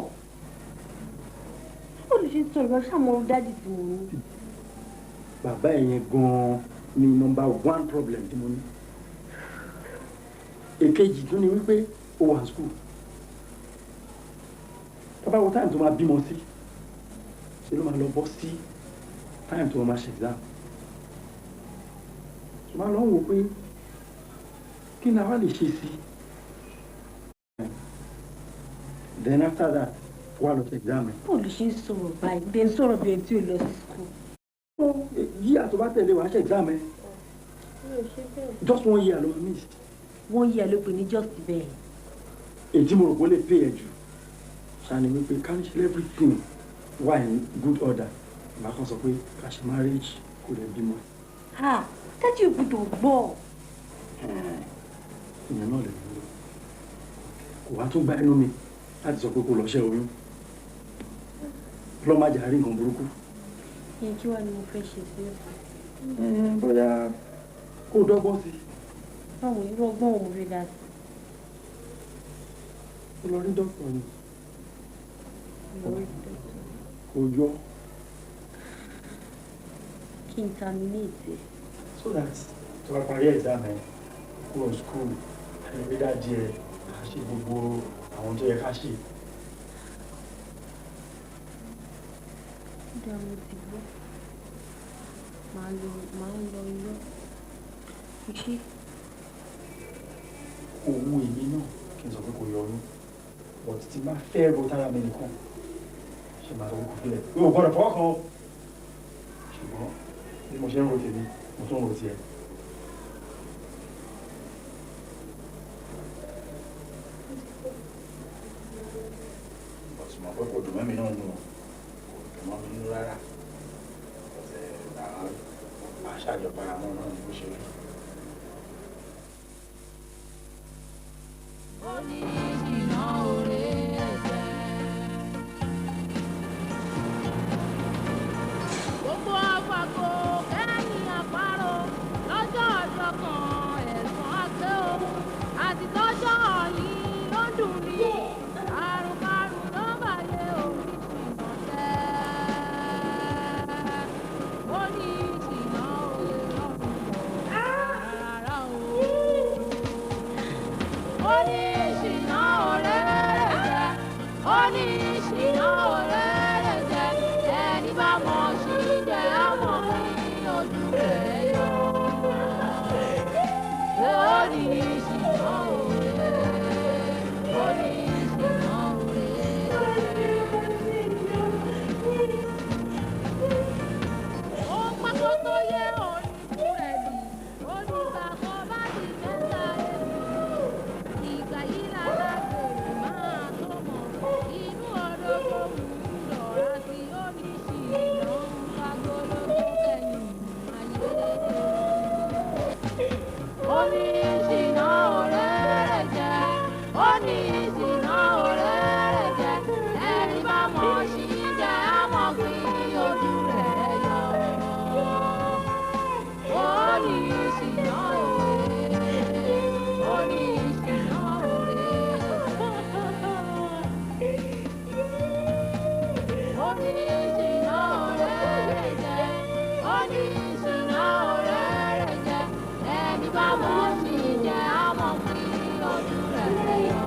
ó lè ṣe sọ̀rọ̀ ṣàmọ́ dájú tí mo ní. Bàbá ẹ̀ yẹn gan-an ni #1 problem tí mo ní. Èkejì tún ni wípé ó wà ní school. Bàbá wo táìmù tó máa bímọ sí ṣe ló máa lọ bọ́ sí táìmù tó máa ṣe exam. Ṣé máa lọ wò pé kí ni àwa lè ṣe sí? Then after that wà lọ sí exam ẹ̀. Bó lè ṣe ń sọ̀rọ̀ báyìí bí ń sọ̀rọ̀ bí ẹni tí ò lọ sí school. Yíyà tó bá tẹ̀lé wàá ṣe exam ẹ̀. Just 1 year ló máa miss. 1 year ló pè ní just bẹ́ẹ̀. Èyí tí mo rò pé ó lè pay ẹ̀ jù ṣàní wípé cancel everything wà in good order. Màá kàn sọ pé ká ṣe marriage kò lè bímọ. Dájú ìbùdó gbọ́. Ìyẹn náà lè wúlò. Kò wá tún gba ẹnu mi láti sọ pé kò lọ ṣẹ́ oyún. Lọ́ má jà rí nǹkan burúkú. Ìyẹn kí wàá ni mo fẹ́ ṣe sí ẹ̀. Bóyá kó dọ́gbọ́n sí. Báwo irú ọgbọ́n òun rí dá sí? Ó lọ rí dọ́kítọ̀ ni. Kò yọ. Kí n terminate. So that tó bá parí exam ẹ̀ kúrò school ẹ̀rí dájí ẹ̀ ká ṣe gbogbo àwọn tó yẹ ká ṣe. Ó dá mo ti gbọ́. Màá ń lọ ilé. Ṣé Òun èmi náà kí n sọ pé kò yọ ọdún. But tí máa fẹ́ ro tára mi nìkan ṣe máa lọ kó filẹ̀. Yóò gbọ́dọ̀ fọwọ́ kan. Ṣùgbọ́n bí mo ṣe ń ro tèmi mo tún ń ro tiẹ̀. Ọ̀sùnmọ̀ pé kò dùn mẹ́mi náà nù kò dùn mọ́ mi nínú rárá. Ọ̀sẹ̀ àwọn aṣáájọba àwọn náà ni bó ṣe rí. Oníṣìná òré ẹ̀jẹ̀. Gbogbo àpapọ̀ kẹ́yìn àparò lọ́jọ́ ọjọ́ kan ẹ̀sán àgbẹ̀ o. Àti tọ́jọ́ yìí ló ń dùn ní. Àrùnkárùn ló bàyẹ̀ oníṣìná jẹ́. Oníṣìná òré lọ́rùn rárá o. oníṣìná òréré jẹ́ oníṣìná òréré jẹ́ ẹni bá mọ̀ sí jẹ́ àmọ́ kí ojú rẹ̀ yọ. Oníṣìná òréré oníṣìná òréré. Ó pákó tó yẹ orí búrẹ́dì onígbà kan bá ti mẹ́ta èmi ìgbà yìí lálágbèrè máa tó mọ̀ inú ọ̀dọ́ tó mú lọ́ra sí oníṣìná pagolo tó kẹ́yìn ayé. Oníṣìná òréré jẹ́ oníṣìná òréré jẹ́ ẹni bá mọ̀ sí jẹ́ àmọ́ pín ojú rẹ̀ yọ. Oníṣìná òréré oníṣìná òréré oníṣìná òréré jẹ́ oníṣìná òréré jẹ́ ẹni bá mọ̀ sí jẹ́ àmọ́ pín ojú rẹ̀ yọ.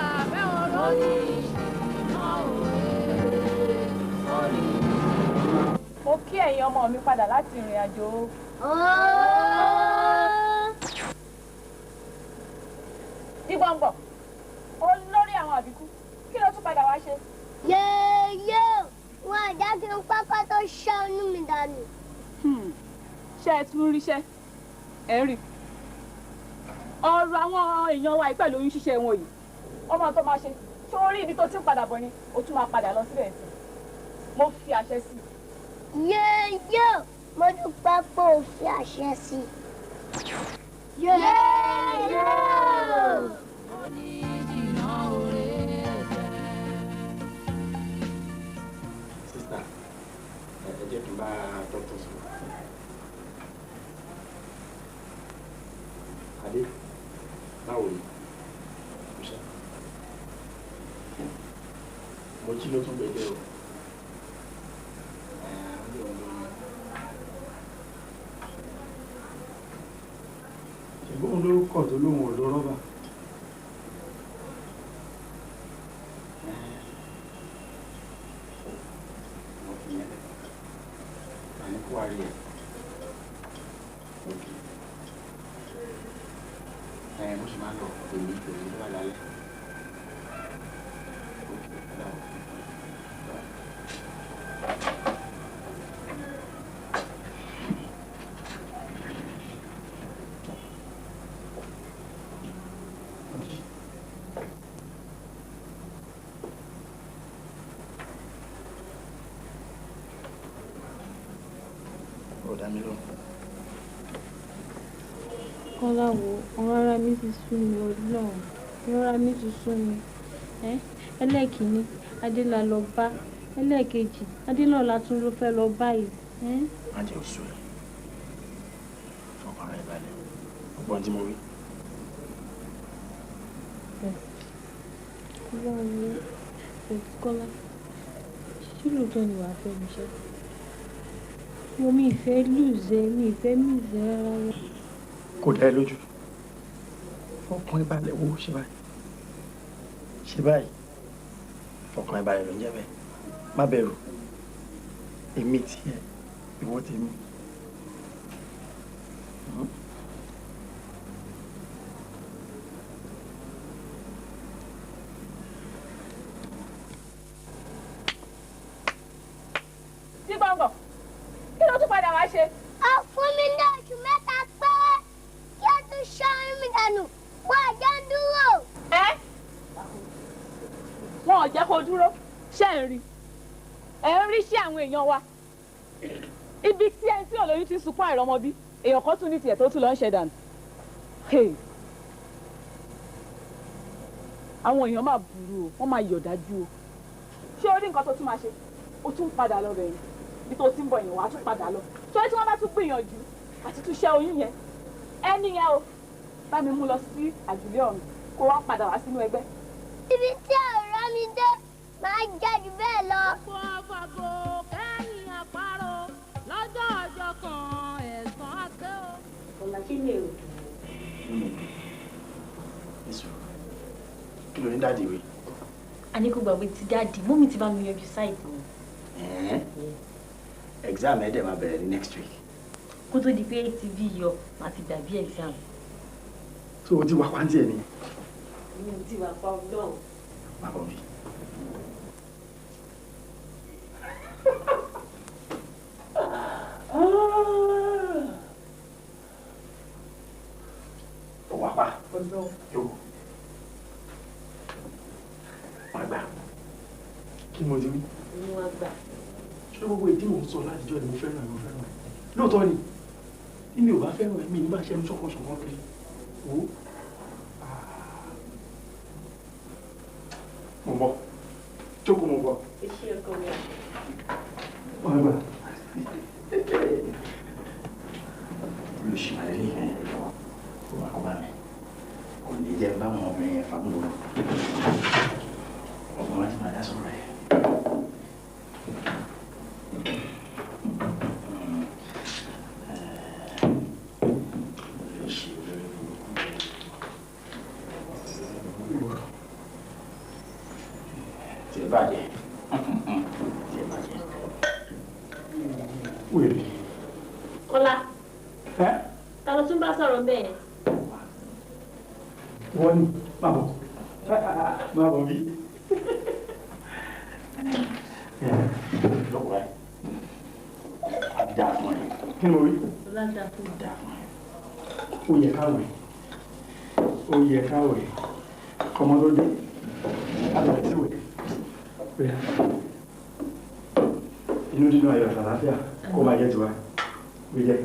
Àbẹ́ oníṣìná òréré oníṣìná. Mo kí ẹ̀yin ọmọ mi padà láti ìrìn àjò. Dígbọ̀ngbọ̀, olórí àwọn àbíkú, kí ló tún padà wá ṣe? Yéyé, wọn àjá kí n pápá tó ṣá inú mi dànù. Ṣé ẹ tún ríṣẹ́? Ẹ rí. Ọ̀rọ̀ àwọn èèyàn wa pẹ̀lú oyún ṣíṣe wọn yìí. Ọmọ tó máa ṣe, ṣé orí ibi tó ti ń padà bọ̀ ni o tún máa padà lọ síbẹ̀ sí? Mo fi àṣẹ sí. Yéyé, mo dúpẹ́ pé o fi àṣẹ sí. Yéyé. Oníṣìná òréré jẹ́. Sísítà, ẹ jẹ́ kí n bá dọ́kítọ̀ sọ̀rọ̀. Adé, báwo ni? Mo jí ló tún gbẹdẹ o. Ṣùgbọ́n ló kọ̀ tó lóhùn ọ̀dọ́ rọ́bà. Mo fi yẹn lẹ̀. Àní kó àárí ẹ̀. Mo sì máa lọ èmi tó wà lálẹ́. Kọ́lá wo ọ̀rọ̀ ara mi ti sú mi ọlọ́run ọ̀rọ̀ ara mi ti sú mi ẹlẹ́ẹ̀kínní adélà lọ bá ẹlẹ́ẹ̀kejì adélọ́lá tún ló fẹ́ lọ báyìí. Má jẹ́ oṣù rẹ̀ fọkàn rẹ̀ balẹ̀ ọgbọ́n tí mo rí. Kọ́lá ṣé lóòótọ́ ni wàá fẹ́ mi ṣe? Mo mi ìfẹ́ lùzẹ́ mi ìfẹ́ mìzẹ́ rárá. Kò dá ẹ lójú. Fọkàn ẹ balẹ̀ wo ṣe báyìí. Ṣe báyìí. Fọkàn ẹ balẹ̀ ló ń jẹ́ bẹ́ẹ̀. Má bẹ̀rù. Èmi tiẹ̀, ìwọ tèmi. Dígbọ̀ngbọ̀, kí ló tún padà wá ṣe? Ó fún mi ní oṣù mẹ́ta pé kí ó tún ṣá irun mi dànù. Wọ́n àjọ ń dúró. Wọn ò jẹ́ kó dúró. Ṣé ẹ̀ ń rí? Ẹ̀ ń rí sí àwọn èèyàn wa. Ibi tí ẹni tí olóyún ti sunkún àìrọ́mọbí, èèyàn kan tún ní tiẹ̀ tó tún lọ ń ṣe dànù. Àwọn èèyàn máa burú o, wọ́n máa yọ̀ dájú o. Ṣé o rí nǹkan tó tún máa ṣe? O tún padà lọ bẹ̀rẹ̀. Bí tó ti ń bọ̀ yẹn, wàá tún padà lọ. Ṣé tí wọ́n bá tún gbìyànjú àti tún ṣẹ́ oyún yẹn? Ẹni yẹn o, bá mi mú lọ sí àjùlé ọ̀run kó wá padà wá sínú ẹgbẹ́. Ibi tí ọ̀rọ̀ mi dé máa jáde bẹ́ẹ̀ lọ. Ọ̀pọ̀ àfàgò kẹ́yìn àparò lọ́jọ́ ọjọ́ kan ẹ̀san àgbẹ̀ o. Ọ̀la kí ni èrò? ní dáàdì wí. Àní kò gbàgbé ti dáàdì, mọ́mì ti bá mi yọjú sáìtì mi. Exam ẹ̀ dẹ̀ máa bẹ̀rẹ̀ ní next week. Kó tó di pé TV yọ, màá ti dàbí exam. So o ti wá pàǹtí ẹ̀ ni. Mi ò ti wà pa ọlọ́run. Má bọ̀ bí. Wà pa. Yóò. Wà gbà. Kí ni mo ti wí? Mo wá gbà. Ṣé gbogbo ìdí mò ń sọ látijọ́ ni mo fẹ́ràn ẹ̀ mo fẹ́ràn ẹ̀? Lóòótọ́ ni, bí mi ò bá fẹ́ràn ẹ̀ mi ní bá ṣe ń ṣọ̀kọ̀ṣọ̀kọ̀ kiri. Wò ó. Mo bọ̀. Jókòó mo bọ̀. Iṣẹ́ ọkọ mi. Wà gbà. Olùsìmọ̀lẹ́ ní ẹ̀ kó wà kó bá mi. Kò ní jẹ́ báwọn ọmọ yẹn fagbó. Ọgbọ́n wa ti máa dá sọ̀rọ̀ ẹ̀. Bàjẹ́. Wèrè. Kọ́lá. Ta ló tún bá sọ̀rọ̀ bẹ́ẹ̀? Wọ́n ní bàbọ̀. Bàbọ̀ bí. Lọ́wọ́ ẹ̀. Dà fún ẹ. Kí ni mo rí? Ọlá dà fún ẹ. Ó yẹ káwé. Ó yẹ káwé. Kọ́mọ tó dé. Àbẹ̀rẹ̀ sí wẹ̀. Inú dídùn ayọ̀ àtàlàáfíà kó máa jẹ́ tiwa wí jẹ́.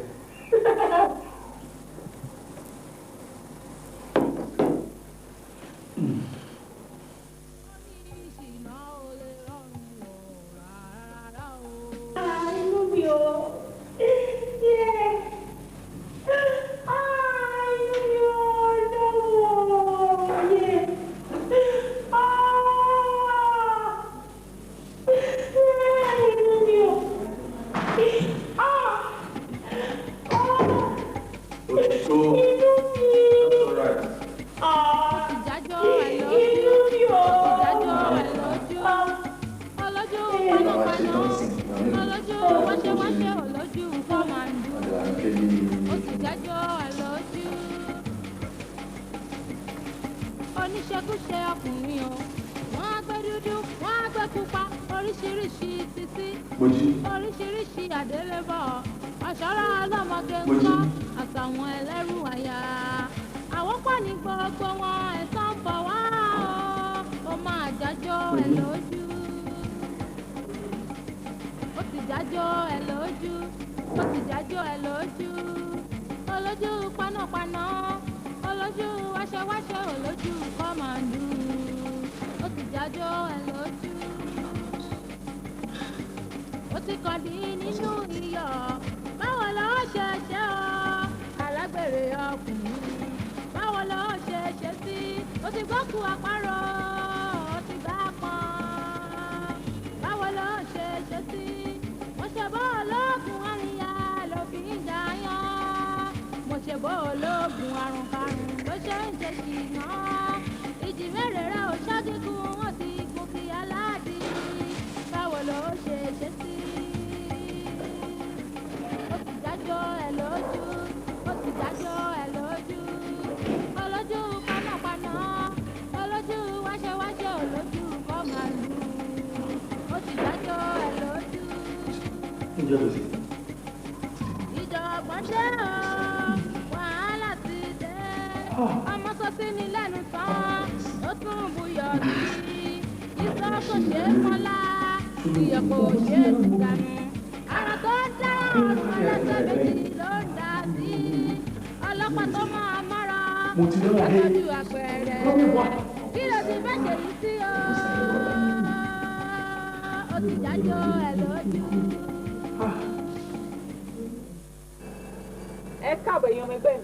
Ẹ káàbọ̀ èèyàn ọmọ ẹgbẹ́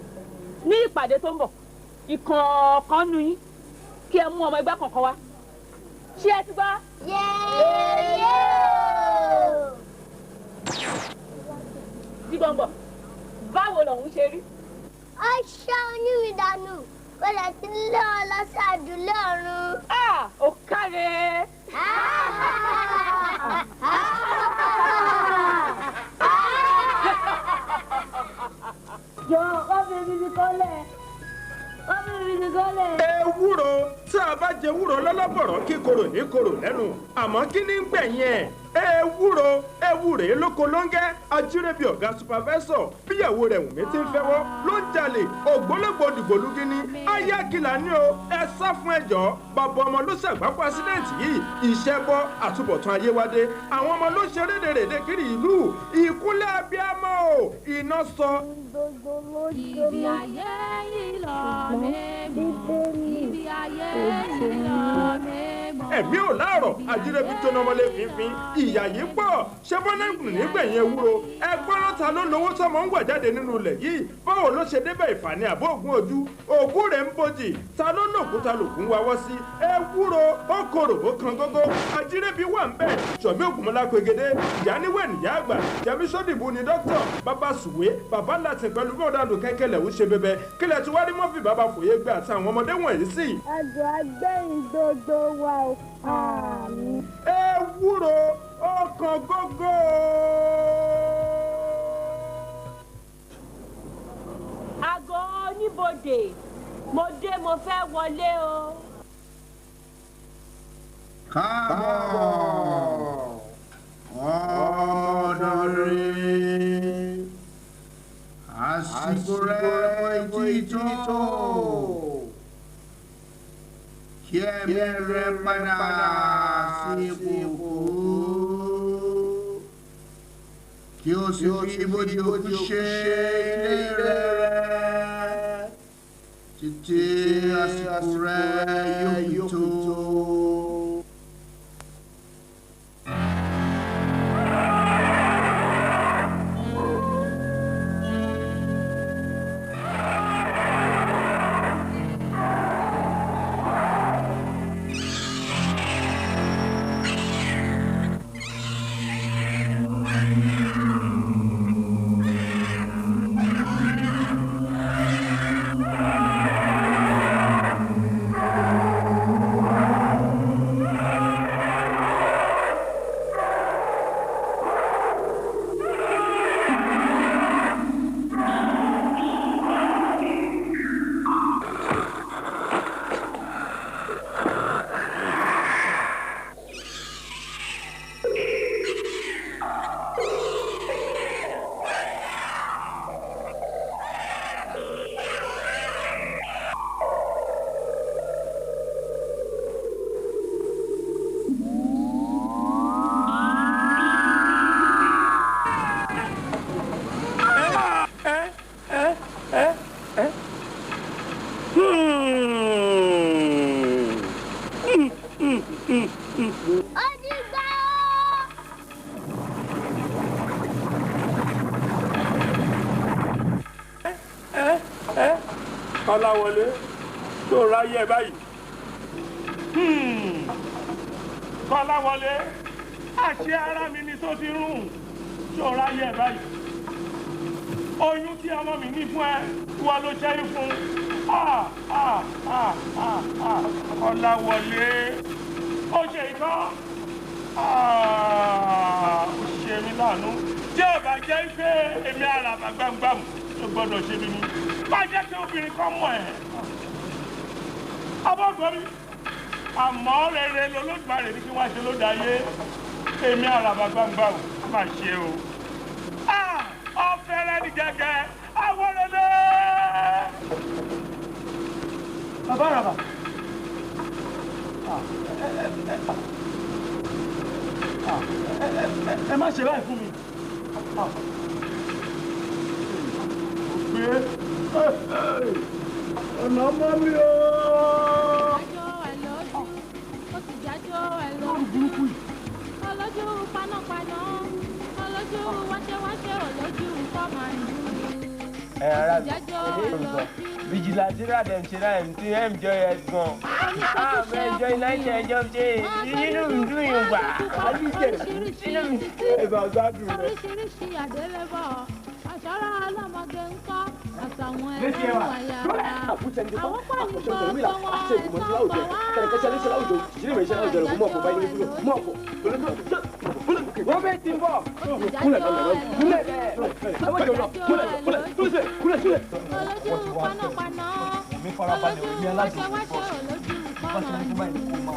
mi ní ìpàdé tó ń bọ̀ ìkọ̀ọ̀kan nu yín kí ẹ mú ọmọ ẹgbẹ́ kọ̀ọ̀kan wá ṣé ẹ ti gbọ́. Dígbọ̀ngbọ̀ báwo lòun ṣe rí. Ó ṣá oyún mi dànù Kò lè ti lé ọ lọ sí àdúlé ọ̀run. Ó káre. Jọ, wọ́n fi ibi kọ́lẹ̀. Wọ́n fi ibi kọ́lẹ̀. Ewúro tí a bá jẹ ewúro lọ́lọ́bọ̀rọ̀ kíkorò ní korò lẹ́nu àmọ́ kí ní gbẹ̀yìn ẹ̀ ewúro ewúre lóko lóńgẹ́ ajírẹ́bí ọ̀gá supervisor bíyàwó rẹ̀ Wùmí ti ń fẹ́wọ́ ló ń jalè ògbólógbò dìgbòlugi ni ayákìlá ní o ẹ sá fún ẹjọ́ bàbá ọmọ ló ṣàgbákò accident yìí iṣẹ́ bọ́ àtúbọ̀tán ayé wádé àwọn ọmọ ló ṣe rédèrèdè kiri ìlú ìkúnlẹ̀ abiyamọ o iná sọ. Ibi ayé yìí lọ mẹ́mọ́ ibi ayé yìí lọ mẹ́mọ́. Ẹ̀mí ò láàrọ̀ ajírẹ́bí jóná mọ́lé fínfín ìyà yìí pọ̀ ṣé bọ́nẹ́gùn nígbẹ̀yìn ewúro ẹgbọ́n ta ló lówó sọmọ ń wà jáde nínú ilẹ̀ yìí báwo ló ṣe débẹ̀ ìfàní àbọ̀ ògùn ojú ògùn rẹ̀ ń bojì ta ló lòkúta lògùn wáwọ́ sí ewúro ó korò ó kan gógó ajírẹ́bí wà ń bẹ̀ ṣọ̀mí ògùnmọ́lá pegedé ìyáníwẹ̀ níyà àgbà jẹ́mi sódìbò ní dókítà Babasuwe Babalatin pẹ̀lú bọ́ọ̀dàdù kẹ́kẹ́lẹ̀ ó ṣe bẹbẹ kílẹ̀ tí wá ní mọ́fì bàbá fòye gbé àti àwọn ọmọdé wọ̀nyí sí. Àjọ agbẹ́yìn gbogbo wa ò àmín. Ewúro ọkàn gógó. Àgọ́ oníbodè mo dé mo fẹ́ wọlé o. Káàbọ̀ ọ̀dọ́rin àsìkò rẹ̀ ti tó kí ẹ̀mí rẹ̀ padà sí ipò kí o sì fi bójú òkú ṣe ilé rẹ̀ títí àsìkò rẹ̀ yóò tó. Kọ́láwọlé tó ráyè báyìí. Kọ́láwọlé àṣẹ ara mi ni tó ti rùn tó ráyè báyìí. Oyún tí ọmọ mi ní fún ẹ wọ́n ló ṣẹ́yìn fún. Kọ́láwọlé ó ṣe ìtọ́. Ó ṣe mí láàánú. Tí ò bá jẹ́ pé èmi àràbà gbàmgbàmù ló gbọ́dọ̀ ṣe mí ní. Má jẹ́ kí obìnrin kan mọ̀ ẹ́. Abọ́gbọ́n mi, àmọ́ rere lolódùmarè ní kí wọ́n ṣe lóde ayé. Èmi àràbà gbàmgbàmù má ṣe o. Ọ̀fẹ́rẹ́ ní gẹ́gẹ́, àwọn rere. Bàbá àràbà. Ẹ má ṣe báyìí fún mi. Ọ̀nà ọmọ mi o. Jájọ́ ẹ̀ lójú, ó sì jájọ́ ẹ̀ lójú. Olójú panápaná, olójú wáṣẹ́wáṣẹ́, olójú fọ́màlú. Ara vigilante ra dem ṣe láì tí ẹ̀ ń jọ ẹ̀ gan. Àmọ́ ẹjọ́ iná ṣe ẹjọ́ ṣe nínú ìlú Yorùbá. Nínú ẹ̀bà gbádùn rẹ̀. Oríṣiríṣi àdélébọ̀, àṣàrà ọlọ́mọge ń kọ́, àṣà àwọn ẹ̀rọ wáyà àwọn pẹ̀lú ọkọ̀ wọn wọ́n bẹ ti bọ̀ kúlẹ̀ kúlẹ̀ bẹ́ẹ̀ ẹ̀wọ́n jọ lọ kúlẹ̀. olójú panápaná mi farabalẹ̀ òní aládùn wá ṣe olójú kọ́mọ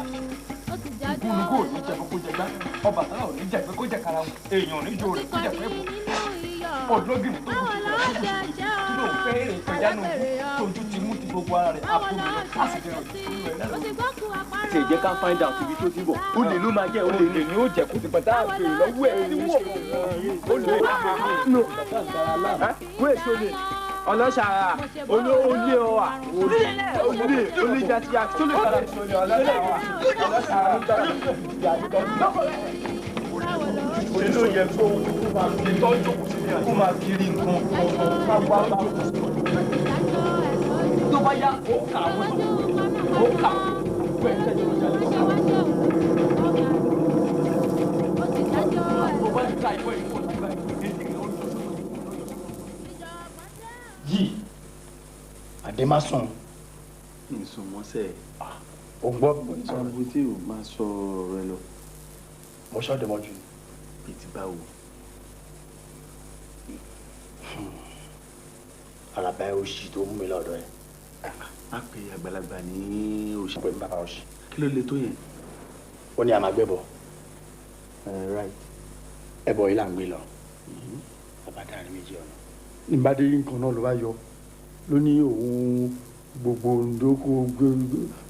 ó ti jáde ìkú ni kò ní jẹ kó jẹ gbá ọba sọlá ò ní jẹ pé kó jẹ kara èèyàn ò ní jò rẹ kó jẹ pé kò ológìnì tó kù sí tí ló ń fẹ́ èrè ìpẹ́jánu tójú ti mú ti gbogbo ara rẹ̀ àpò mi lọ láti dẹrọ ìlú rẹ̀ lẹ́nu. ṣe jẹ́ ká find out ibi tó ti bọ̀ ó lè ló máa jẹ́ ó lè ní ó jẹ́ kó ti pẹ̀tà àgbè lọ́wọ́ ẹ̀ ní wọ̀ ó lè wọ́n èso lè ọlọ́ṣàrà olóòlé ọ̀wà olè jàtìyà tó lè padà sọ̀rọ̀ ọlọ́ṣàrà olè yẹ kó ìtọ́jú kó máa kiri nǹkan tó bá yá ó kà ó kà pẹ̀lú yìí àdèmásùn. ìsùnmọ́sẹ̀. o gbọ́. ìsọ̀rọ̀ tí o máa sọ rẹ lọ. mo ṣọ́ọ̀dẹ̀ mọ́jú. bíi ti báwo. alaba ẹ oṣì tó mú mi lọ́dọ̀ ẹ. má pe àgbàlagbà ní oṣì. pé bàbá oṣì. kí ló le tó yẹn. ó ní a máa gbẹ́bọ̀. right. ẹbọ yìí là ń gbé lọ. bàbá dárí méjì ọ̀nà. ìbádé nǹkan náà ló bá yọ ló ní òun gbogbo ndókò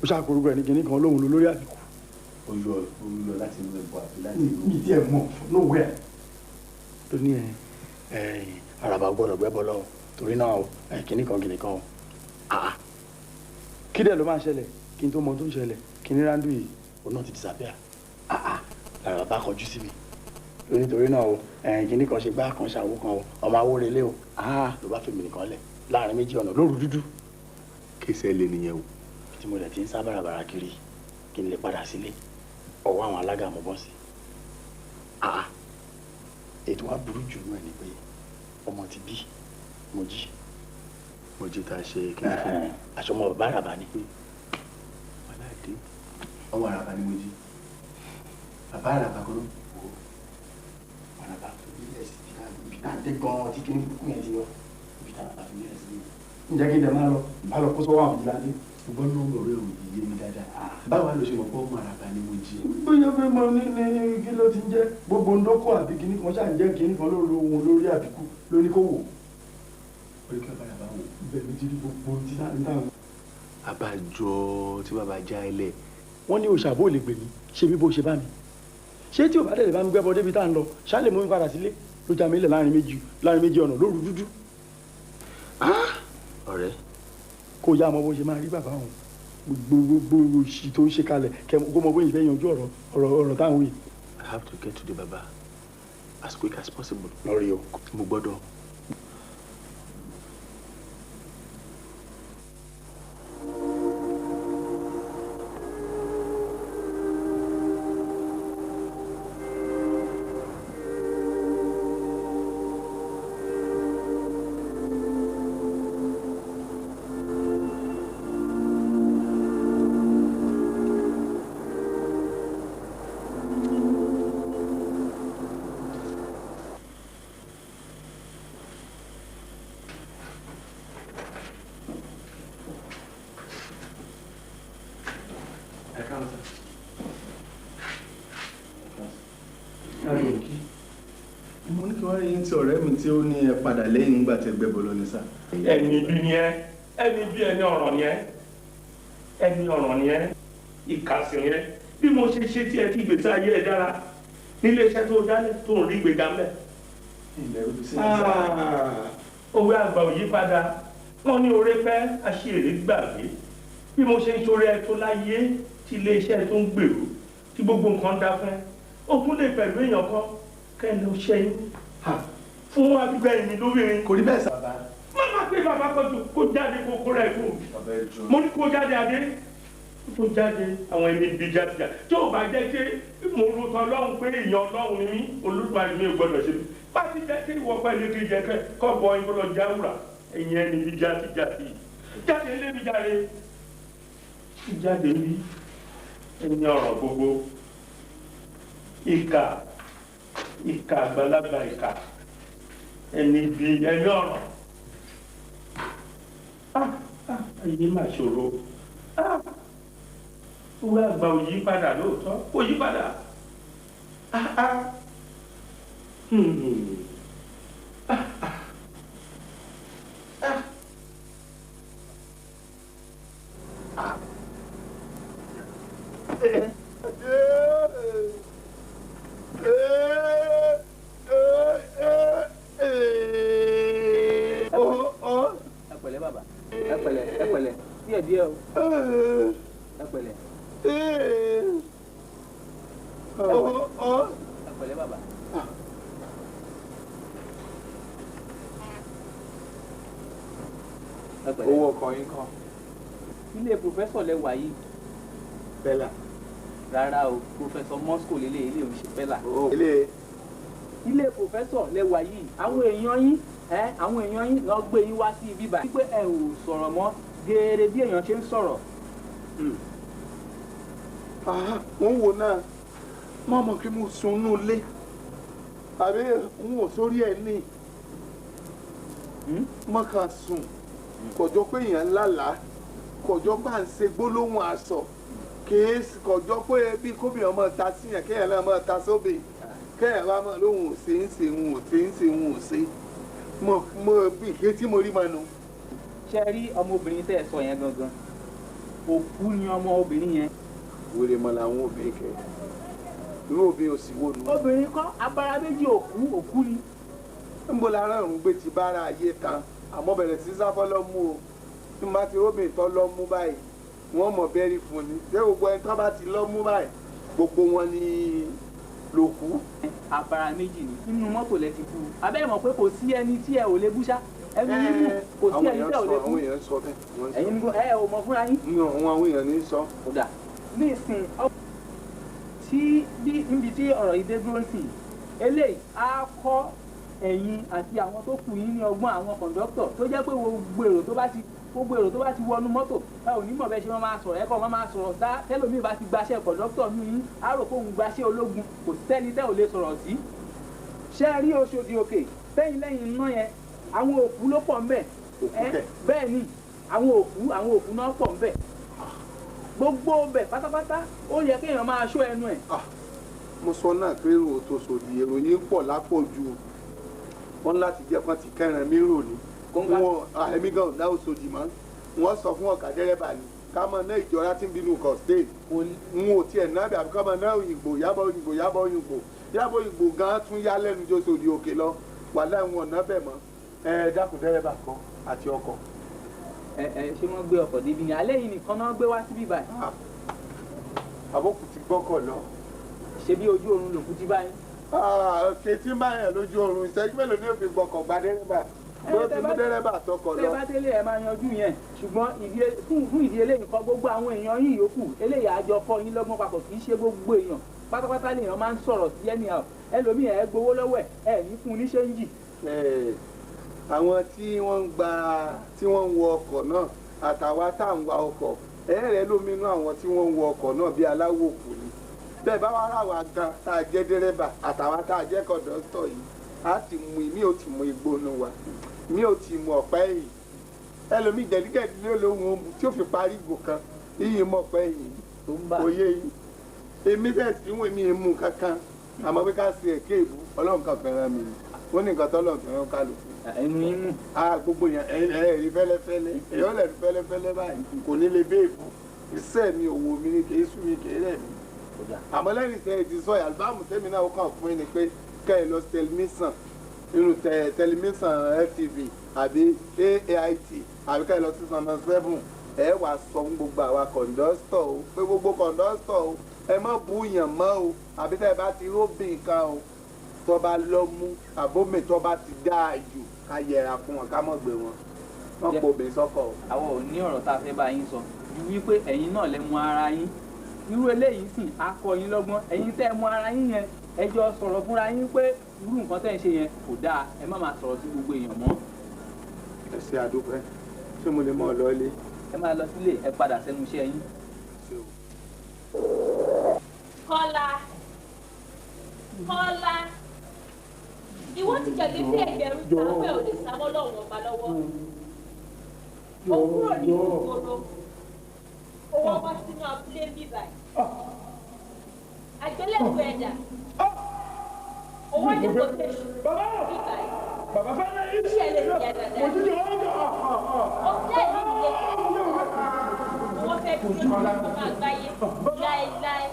ó ṣàkórúkọ ẹni kìíní kan lóhun lórí àbíkú. ó yọ láti inú ẹbọ àbí láti inú. mi díẹ̀ mọ̀ nowhere. ló ní àràbà gbọ́dọ̀ gbẹ́bọ̀ lọ torí náà kìíní kan o. kí dẹ̀ ló máa ṣẹlẹ̀ kí n tó mọ tó ń ṣẹlẹ̀ kí ní rándù yìí. òun náà ti disappear. àràbà kọjú sí mi nítorí náà o kìíní kan ṣe gbá kan ṣàwó kan o ọmọ awórelé o ló bá fi mi nìkan lẹ̀ láàrin méjì ọ̀nà lóru dúdú. kéṣẹ́ lé nìyẹn o. tí mo lẹ̀ ti ń sá bàràbàrà kiri kí n lè padà sílé ọwọ́ àwọn alága mo bọ́ sí. ètò wa burú jù nú ẹ̀ ni pé ọmọ ti bí mo jí. mo jí tá a ṣe kí n fún aṣọ ọmọ bàbá àràbà ni. wàláàdé ọmọ àràbà ni mo jí. bàbá àràbà kan ló. àràbà tó bí ẹ̀sìn tí ká dé gan-an tí kí ní kúkú yẹn ti yọ ibi tá a fi bí ẹ̀sìn yìí. ǹjẹ́ kí n dẹ̀ máa lọ kó sọ́wọ́ àwọn ìlànà. ṣùgbọ́n ní ọmọ rẹ̀ ò yé mi dáadáa. báwa ló ṣe mọ̀ pé ọmọ àràbà ni mo jí. bóyá pé mo ní kí ló ti ń jẹ́ gbogbo ndókò àbí kíní kan ṣáà ń jẹ́ kíní kan lórí ohun lórí àbíkú lóní kó wò. orí kí ọba àràbà wò. bẹ́ẹ̀ mi ti rí gbogbo tí náà. àbájọ tí bàbá já ẹlẹ. wọ́n ní òṣàbò lè gbè mí ṣé bí bó ṣe bá mi. ṣé tí ò bá dẹ̀ bá mi gbẹ́bọ débi tá à ń lọ ṣáà lè mú mi padà sílé ló já mi lẹ̀ láàrin méjì ọ̀nà lóru dúdú. ọ̀rẹ́. kó yá ọmọ bó ṣe máa rí bàbá òun gbogbo òṣì tó ń ṣe kalẹ̀ kó mọ bóyá ìfẹ́ yanjú ọ̀rọ̀ táwọn yìí. I have to get to the baba as quick as possible. lórí o. mo gbọ́dọ̀. mo ní kí wọ́n rí yín tí ọ̀rẹ́ mi tí ó ní ẹ padà lẹ́yìn nígbà tí ẹ gbẹ́ bọ́ lọ ní sá. ẹni bí ni ẹ ẹni bí ẹni ọ̀ràn ni ẹ ẹni ọ̀ràn ni ẹ ìkàsìn rẹ bí mo ṣe ṣe tí ẹ kí ìgbésí ayé ẹ dára nílé iṣẹ́ tó dálẹ̀ tó ń rí gbéga mẹ́. òwe àgbà ò yí padà wọ́n ní oore fẹ́ aṣèré gbàgbé bí mo ṣe ń ṣoore ẹ tó láyé tí ilé iṣẹ́ tó ń gbèrú tí gbogbo nǹkan dá fẹ́ ogún lè pẹ̀lú èèyàn kan kẹ́ni ó ṣẹ́yìn fún abígbẹ̀yìn mi lóbìnrin. kò rí bẹ́ẹ̀ sábà. má má pé bàbá kan kó jáde kó kó rẹ̀ kú. mo ní kó jáde adé kó jáde àwọn ẹni bí jáde tí ò bá jẹ́ pé mo ro tán lọ́hùn pé èèyàn ọlọ́hùn ni mí olùgbàlì mi ò gbọ́dọ̀ ṣe mí bá ti jẹ́ kí ìwọ pẹ̀lú kí jẹ́ kọ́ bọ ìbọn lọ jáwúrà ẹ̀yin ẹni bí jáde ilé mi jáde jáde bí ẹni ọ̀rọ̀ gbogbo ìkà àgbàlagbà ìkà ẹni bí ẹni ọ̀rọ̀ ayé mà ṣòro owó àgbà ò yí padà lóòótọ́ kò yí padà díẹ̀ o. ẹ pẹ̀lẹ́. ẹ pẹ̀lẹ́ bàbá. ẹ pẹ̀lẹ́. owó ọkọ yín kan. ilé pòfẹ́sọ̀ lẹ wà yìí. bẹ́là. rárá o pòfẹ́sọ̀ moscow lélẹ̀ ilé òun ṣe bẹ́là. ilé pòfẹ́sọ̀ lẹ wà yìí àwọn èèyàn yín lọ gbé yín wá sí ibi báyìí. wípé ẹ ò sọ̀rọ̀ mọ́ gẹ́gẹ́ bí èèyàn ṣe ń sọ̀rọ̀. wọ́n wò náà má mọ̀ kí mo sun inú ilé àbí n ò sórí ẹ̀ ní mọ́ ká sùn kọjọ́ pé èèyàn lálàá kọjọ́ bá ń ṣe gbólóhùn aṣọ kìí kọjọ́ pé bí kóbìnrin ọmọ ta síyàn kéèyàn náà máa ta sóbì kéèyàn bá mọ̀ lóhùn ò ṣe ń ṣe ń ò ṣe ń ṣe ń ò ṣe mọ̀ bí ìké tí mo rí mọ́ nu. ṣe rí ọmọbìnrin tẹ́ ẹ sọ yẹn gangan òkú ni ọmọ obìnrin yẹn. wèrè mọ làwọn obìnrin kẹ irú obìnrin òsì wo nu. obìnrin kọ́ abara méjì òkú ni. ń bọ́ lára ọ̀run gbé ti bára ayé kan àmọ́ bẹ̀rẹ̀ sí sáfọ́ lọ́mú o tí mo bá ti róbìn tán lọ́mú báyìí wọ́n mọ̀ bẹ́rí fún ni ṣé gbogbo ẹni tán bá ti lọ́mú báyìí gbogbo wọn ni lòkú. abara méjì ni inú mọ́tò lẹ ti kú abẹ́ mọ̀ pé kò sí ẹni tí ẹ ò lè bú ṣá ẹni nínú kò sí ẹni tí ẹ ò lè bú. àwọn èèyàn sọ bẹ́ẹ̀. ẹ̀yin ẹ ò mọ̀ fúnra yín. àwọn èèyàn ní sọ. kódà ní ìsìn tí níbi tí ọ̀rọ̀ yìí dé dúró sí eléyìí á kọ́ ẹ̀yin àti àwọn tó kù yín ní ọgbọ́n àwọn kọ̀ǹdọ́tọ̀ tó jẹ́ pé gbogbo èrò tó bá ti wọnú mọ́tò ẹ ò ní mọ̀ bẹ́ẹ̀ ṣe wọ́n máa sọ̀rọ̀ ẹ̀kọ́ wọ́n máa sọ̀rọ̀ tá tẹ́lómìn bá ti gbaṣẹ́ kọ̀ǹdọ́tọ̀ nù yín á rò pé òun gbaṣẹ́ ológun kò sẹ́ni tẹ́ ò lè sọ̀rọ̀ sí. ṣé ẹ rí Oṣòdì Òkè lẹ́yìn iná yẹn àwọn òkú ló pọ̀ ńbẹ̀ bẹ́ẹ̀ ni àwọn òkú náà pọ̀ ńbẹ̀ gbogbo bẹ̀ pátápátá ó yẹ kéèyàn máa ṣọ́ ẹnu ẹ̀. mo sọ náà pé èrò tó sòdì ìròyìn pọ̀ lápọ̀jù wọn láti jẹ́ kán ti kẹ́ran mi rò ní wọn ẹ̀mí gan ọ̀dà òsòdì mọ́ wọn sọ fún ọ̀gá dẹ́rẹ́bà ni ká mọ̀ náà ìjọra tí ń bínú kọ̀ stéè n ò tiẹ̀ náà bí àbíkọ́ mọ̀ náà òyìnbó yábọ̀ òyìnbó gan tún yá lẹ́nu jó Oṣòdì Òkè lọ wà láwọn ọ̀nà bẹ̀ mọ́ ẹ dákun dẹ́rẹ́bà kan àti ọkọ̀. ṣé wọ́n gbé ọkọ̀ débi ni alẹ́ yìí nìkan náà gbé wá síbí báyìí. àbókù ti gbọ́kọ̀ lọ. ṣé bí ojú oorun lòkú ti báyìí. kètí báyẹn lójú oorun ìṣẹ́jú mélòó ni ó fi gbọ́kọ̀ gba dẹ́rẹ́bà ló ti mú dẹ́rẹ́bà tọkọ lọ. tẹ́ bá tẹ́lẹ̀ ẹ máa yanjú yẹn ṣùgbọ́n fún ìdí eléyìí kọ́ gbogbo àwọn èèyàn yìí yòókù eléyìí àjọ kọ́ yín lọ́gbọ́n papọ̀ kì í ṣe gbogbo èèyàn pátápátá lèèyàn máa ń sọ̀rọ̀ sí ẹni àwọn ẹlòmíì ẹ gbowó lọ́wọ́ ẹ ní fún un ní ṣéǹjì. àwọn tí wọ́n ń wọ ọkọ̀ náà àtàwa tá à ń wa ọkọ̀ ẹ̀rẹ́ lóminú àwọn tí wọ́n ń wọ ọkọ̀ náà bí aláwọ̀ òkú ni bẹ́ẹ̀ bá wá ráwa gan tá a jẹ́ dẹ́rẹ́bà àtàwa tá a jẹ́ kọ̀dọ́tọ̀ yìí á ti mú mi ò ti mú igbónú wa mi ò ti mú ọ̀pẹ́ yìí ẹlòmíì jẹ̀dígẹ̀dí ló lóhun ohun tí ó fi parí ìgò kan yìí mọ̀ ọ̀pẹ́ yìí òye yìí èmi bẹ́ẹ̀ sí wọn èmi mú kankan àmọ́ pé ká ṣe èké ìbú ọlọ́run kan fẹ́ràn mi wọ́n ní nǹkan tọ́lọ̀ fẹ́ràn kálukú. ẹnu yín mú. gbogbo yẹn ẹ̀rí fẹ́lẹ́fẹ́lẹ́ èèyàn lẹ̀ fẹ́lẹ́fẹ́lẹ́ báyìí kò ní lè béèbù iṣẹ́ mi òwò mi ni kìí sú mi kìí rẹ̀ mi. àmọ́ lẹ́yìn tẹ́ ti sọ àlùbáàmù tẹ́mi náà kàn fún yín ni pé kẹ́ ẹ lọ tẹlifíṣàn nínú tẹlifíṣàn FTV àbí AIT àbí kẹ́ ẹ lọ sí Channel 7 ẹ wàá sọ fún gbogbo àwa kọ̀ǹdọ́tọ̀ o pé gbogbo kọ̀ǹdọ́tọ̀ o ẹ má búyàn mọ́ o àbí tẹ́ ẹ bá ti róbìn kan o tó bá lọ mú àbómi tó bá ti dáa jù ká yẹra fún wọn ká mọ̀ gbé wọn wọn kò bè sọ́kọ̀ o. àwọn ò ní ọ̀rọ̀ tá a fẹ́ bá yín sọ ju wípé ẹ̀yin náà lẹ mú ara yín irú eléyìí sìn á kọ́ yín lọ́gbọ́n ẹ̀yin tẹ́ ẹ mú ara yín yẹn ẹ jọ sọ̀rọ̀ fúnra yín pé irú nǹkan tẹ́ ẹ ṣe yẹn kò dáa ẹ má máa sọ̀rọ̀ sí gbogbo èèyàn mọ́. ẹ ṣe àdúpẹ́ ṣé mo lè mọ ọ lọ́ọ́lé. ẹ máa lọ sílé ẹ padà sẹ́nu iṣẹ́ yín. Kọ́lá Kọ́lá ìwọ ti jẹ̀bi sí ẹgbẹ̀rún sáwẹ́ ò lè sáwọ́ lọ́wọ́ ọba lọ́wọ́ ó kúrò ní ìgboro owó wá sínú abúlé bíbá àgbélẹ̀kùn ẹ̀dà owó ìdìbò tẹ̀sù bíbá iṣẹ́ lè fi ẹ̀dà dá ó tẹ̀ nílé owó fẹ́ dúró ní ọmọ àgbáyé láéláé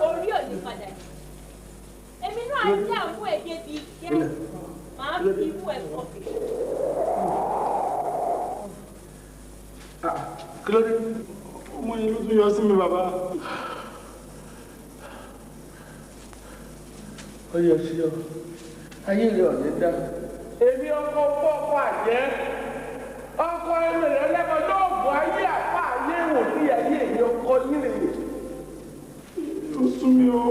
orí ò ní padà jù èmi náà ń dá àwọn èdè bíi kẹ́ máa fi mú ẹ̀kọ́ fi. kí ló dé ọmọ yẹn ló tún yọ sí mi bàbá. ó yọ sí ọ ayé rẹ ò ní dá. èmi ọkọ fọ́ọ̀fọ́ àjẹ́ ọkọ ẹlẹ́rẹ́ lẹ́kọ̀ọ́ lóògùn ayé àpá ayé wò ní ayé èmi ọkọ nílé. ó sún mi o.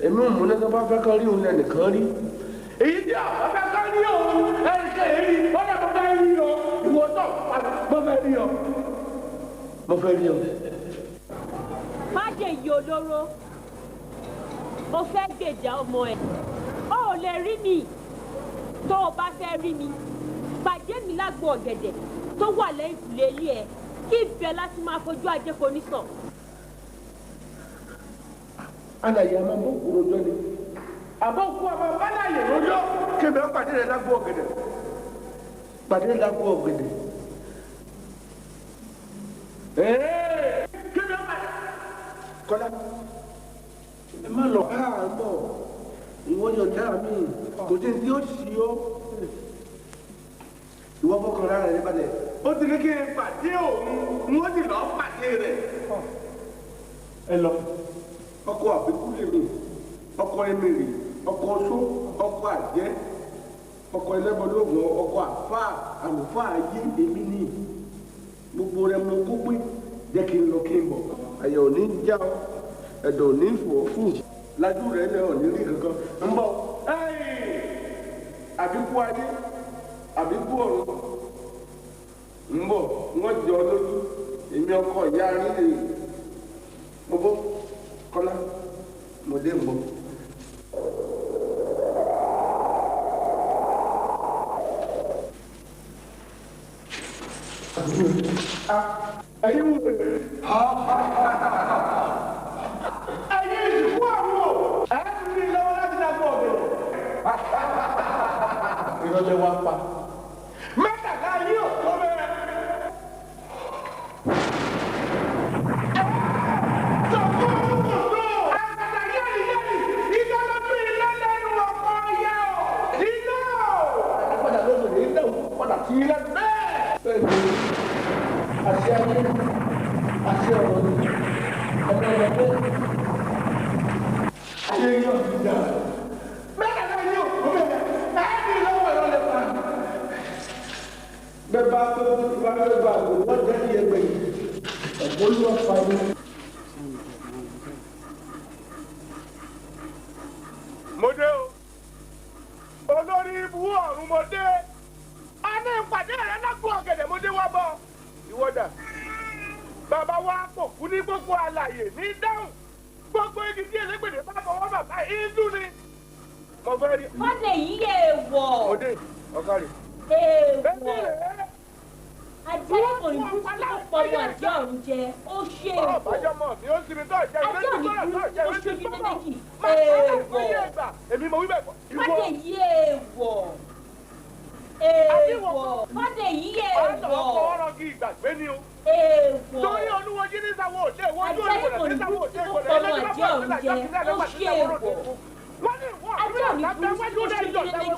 èmi ò múlẹ̀ tó bá fẹ́ kán rí òun lẹ́nìkan rí èyí tí àwọn fẹ́ kán rí òun ẹnìkan èrí wọ́n lè fẹ́ rí ọ ìwọ náà mo fẹ́ rí ọ. mo fẹ́ rí ọ. Fádèyí olóró o fẹ́ gbèjà ọmọ ẹ̀ o ò lè rí mi tó o bá fẹ́ rí mi pàdé mi lágbo ọ̀gẹ̀dẹ̀ tó wà lẹ́yìn ìkùlé ilé ẹ̀ kí ìfẹ́ láti máa fojú ajé foní sàn. alàyè àmọ́ bó kú rojọ́ ni àbọ̀ kú àmọ́ alàyè rojọ́ kébé ó pàdé rẹ̀ lágbo ọ̀gẹ̀dẹ̀ pàdé lágbo ọ̀gẹ̀dẹ̀ kébé ó pàdé kọ́lá ẹ má lọ káàmọ́ ìwọ yóò dá mi kò tí tí ó sì ó ìwọ fọkàn rárá rẹ balẹ̀ ó ti ní kí n pàdé òun n ó sì lọ pàdé rẹ̀ ẹ lọ. ọkọ àbíkú lèmi ọkọ emèrè ọkọ oṣó ọkọ àjẹ́ ọkọ ẹlẹ́bọlógún ọkọ àfáà àlùfáà ayé èmi ní gbogbo rẹ mo kó pé jẹ́ kí n lọ kí n bọ̀ àyẹ̀ ò ní já ọ ẹ̀dọ̀ ò ní fò fún lájú rẹ̀ lẹ́ ò ní rí kankan ń bọ̀ àbíkú ayé àbíkú ọ̀run ń bọ̀ wọ́n jọ lójú èmi ọkọ ìyá rí lè mo bọ́. Kọ́lá mo dé ń bọ̀. ẹ̀yin wò ẹ̀yin ìsìnkú àwọn o ẹ̀ ń fi lọ́wọ́ láti dàgbọ́ ọ̀gẹ̀dẹ̀. ìrọ̀lẹ́ wa pa mẹ́tàlá yìí ò tó bẹ́ẹ̀. Àṣẹ ayé àṣẹ ọ̀rọ̀ ni ẹ̀rọ ẹ̀rọ ayé yóò ti dà. Bẹ́ẹ̀ náà yóò kó bẹ́ẹ̀ láti lọ́wọ́ ẹ̀rọ lè pa. Bẹ́ẹ̀ bá tó bá tó bá tó wọ́n jẹ́ ní ẹgbẹ́ yìí ẹ̀kọ́ ló wà fà yín. Mo dé o, olórí ibú ọ̀run mo dé, a ní ìpàdé rẹ̀ lágbo ọ̀gẹ̀dẹ̀ mo dé wá bọ̀. Ìwọ́dà bàbá wa pò kú ní gbogbo àlàyé ní dáhùn gbogbo igi tí elégbèdè bá fọwọ́ bàbá ìlú ni mo fẹ́ rí. Fádèyí èèwọ̀. Òde ọ̀gá rẹ̀. Èèwọ̀. Ajẹ́ òyìnbó tí wọ́n pọ̀wọ́ àjọ ọ̀run jẹ ó ṣe èèwọ̀. Ọ̀bájọ́ mọ̀ mi ó sinmi tó jẹ́ ilé tí gbọ́dọ̀ tó jẹ́ ilé tí gbọ́dọ̀. Èèwọ̀. Èmi mo wí bẹ́ẹ̀ kọ́. Fádèyí èèwọ̀. Èèwọ̀. Fádèyí èèwọ̀. Ọ̀pọ̀ ọ̀rọ̀ kí ìgbàgbé ni o. Èèwọ̀. Torí olúwo jí ní sáwọ́ òde ìwọ ojú ìwòlẹ̀ ní sáwọ́ òde ìwòlẹ̀ ajẹ́ òyìnbó tí wọ́n pọ̀wọ́ àjọ ọ̀run jẹ ó ṣe èèwọ̀. Wọ́n ní ìwọ Ajẹ́ òyìnbó tí wọ́n ṣojú lé méjì èèwọ̀.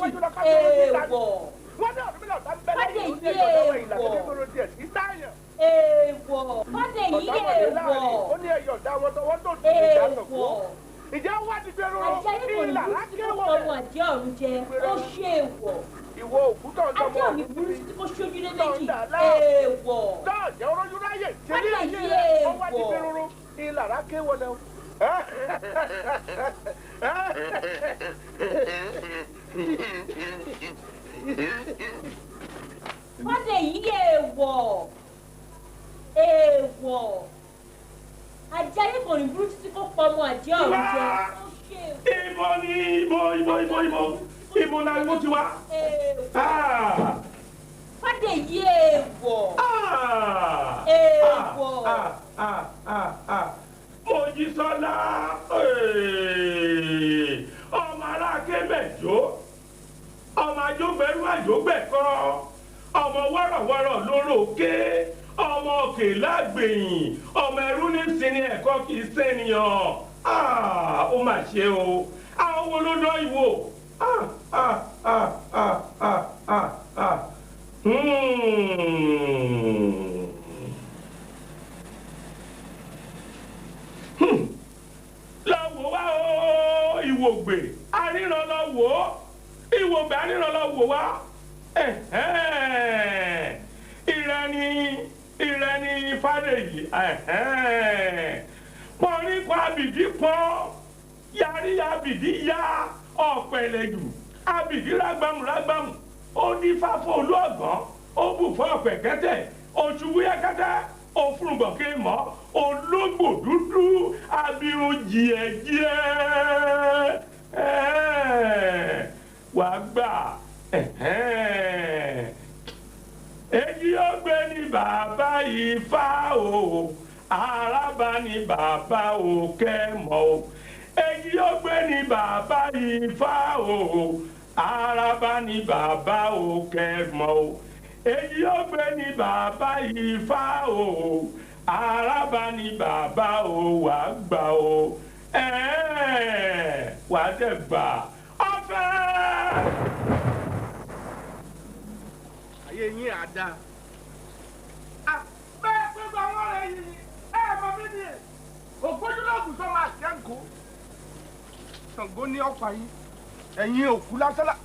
wọ́n ní ọ̀dùnmílà ọ̀dà ń bẹ́lẹ̀ Fádèyí ìlú ní ẹ̀yọ̀ ìlànà èèwọ̀. ìgboro díẹ̀ ìtàyàn. Èèwọ̀. Fádèyí èèwọ̀. Ó ní ẹ̀yọ̀ ọ̀dà wọn tó wọ́n tó ti ìdáná kó. Èèwọ̀. Ìjà wá ti gbé rúrú Ajẹ́ òyìnbó ìlà tí wọ́n lákéwọ̀ pọ̀wọ́ àjọ ọ̀run jẹ ó ṣe èèwọ̀. ìwọ òkúta ọjọ́ Ajẹ́ òyìnbó tí wọ́n ṣojú lé méjì èèwọ̀. Dáàjẹ́ orójú ráyè ṣe ní Fádèyí ayé rẹ̀ ó wá ti gbé èèwọ̀. rúrú ìlà lákéwọ̀ lẹ́wọ̀. Fadeyi èèwọ̀. Èèwọ̀. Ajayi kò ní burú títí kó pọ̀ ọmọ àjẹ́ ọ̀run jẹ. Ibo la mo ti wá. Fadeyi èèwọ̀. Èèwọ̀. Mojísọ́lá ọmọ aláké mẹ́jọ ọmọ ajógbẹ̀rú àjógbẹ̀kọ́ ọmọ wọ́rọ̀wọ́rọ̀ lórókè ọmọ òkè lágbèyìn ọmọ ẹrú ní sinmi ẹ̀kọ́ kì í sẹ́niyàn ó mà ṣe o àwọn wo ló dán ìwò lọ́wọ́ wá o ìwògbè aríran lọ́wọ́ ìwògbè aríran lọ́wọ́ wá ìrẹ́ni Fadeyi pọ̀nrínkọ abìdí pọ́n yarí abìdí ya ọ̀pẹ̀lẹ̀jù abìdí rágbàmù ó ní fáfọ́ olú ọ̀gbọ́n ó bù fún ọ̀pẹ̀kẹ́tẹ̀ òṣùwú yẹ́kẹ́tẹ́ òfurùngbọ̀kẹ́ mọ́ ológbò dúdú abirùn jìẹ̀jìẹ̀ wàá gbà èyí ó gbé ní bàbá Ifá o Àràbà ní bàbá Òkè mọ́ o èyí ó gbé ní bàbá Ifá o Àràbà ní bàbá Òkè mọ́ o èyí ó gbé ní bàbá Ifá o Àràbà ní bàbá o wàá gbà o wàá dẹ̀ gbà ọ̀fẹ́. ayé yín àdá. bẹ́ẹ̀ gbogbo àwọn ọ̀rẹ́ yìí ni mọ mí ni ògbójúlógún tó máa ṣe ń kó. Ṣàngó ní ọ̀pá yín ẹ̀yin òkú lásánlá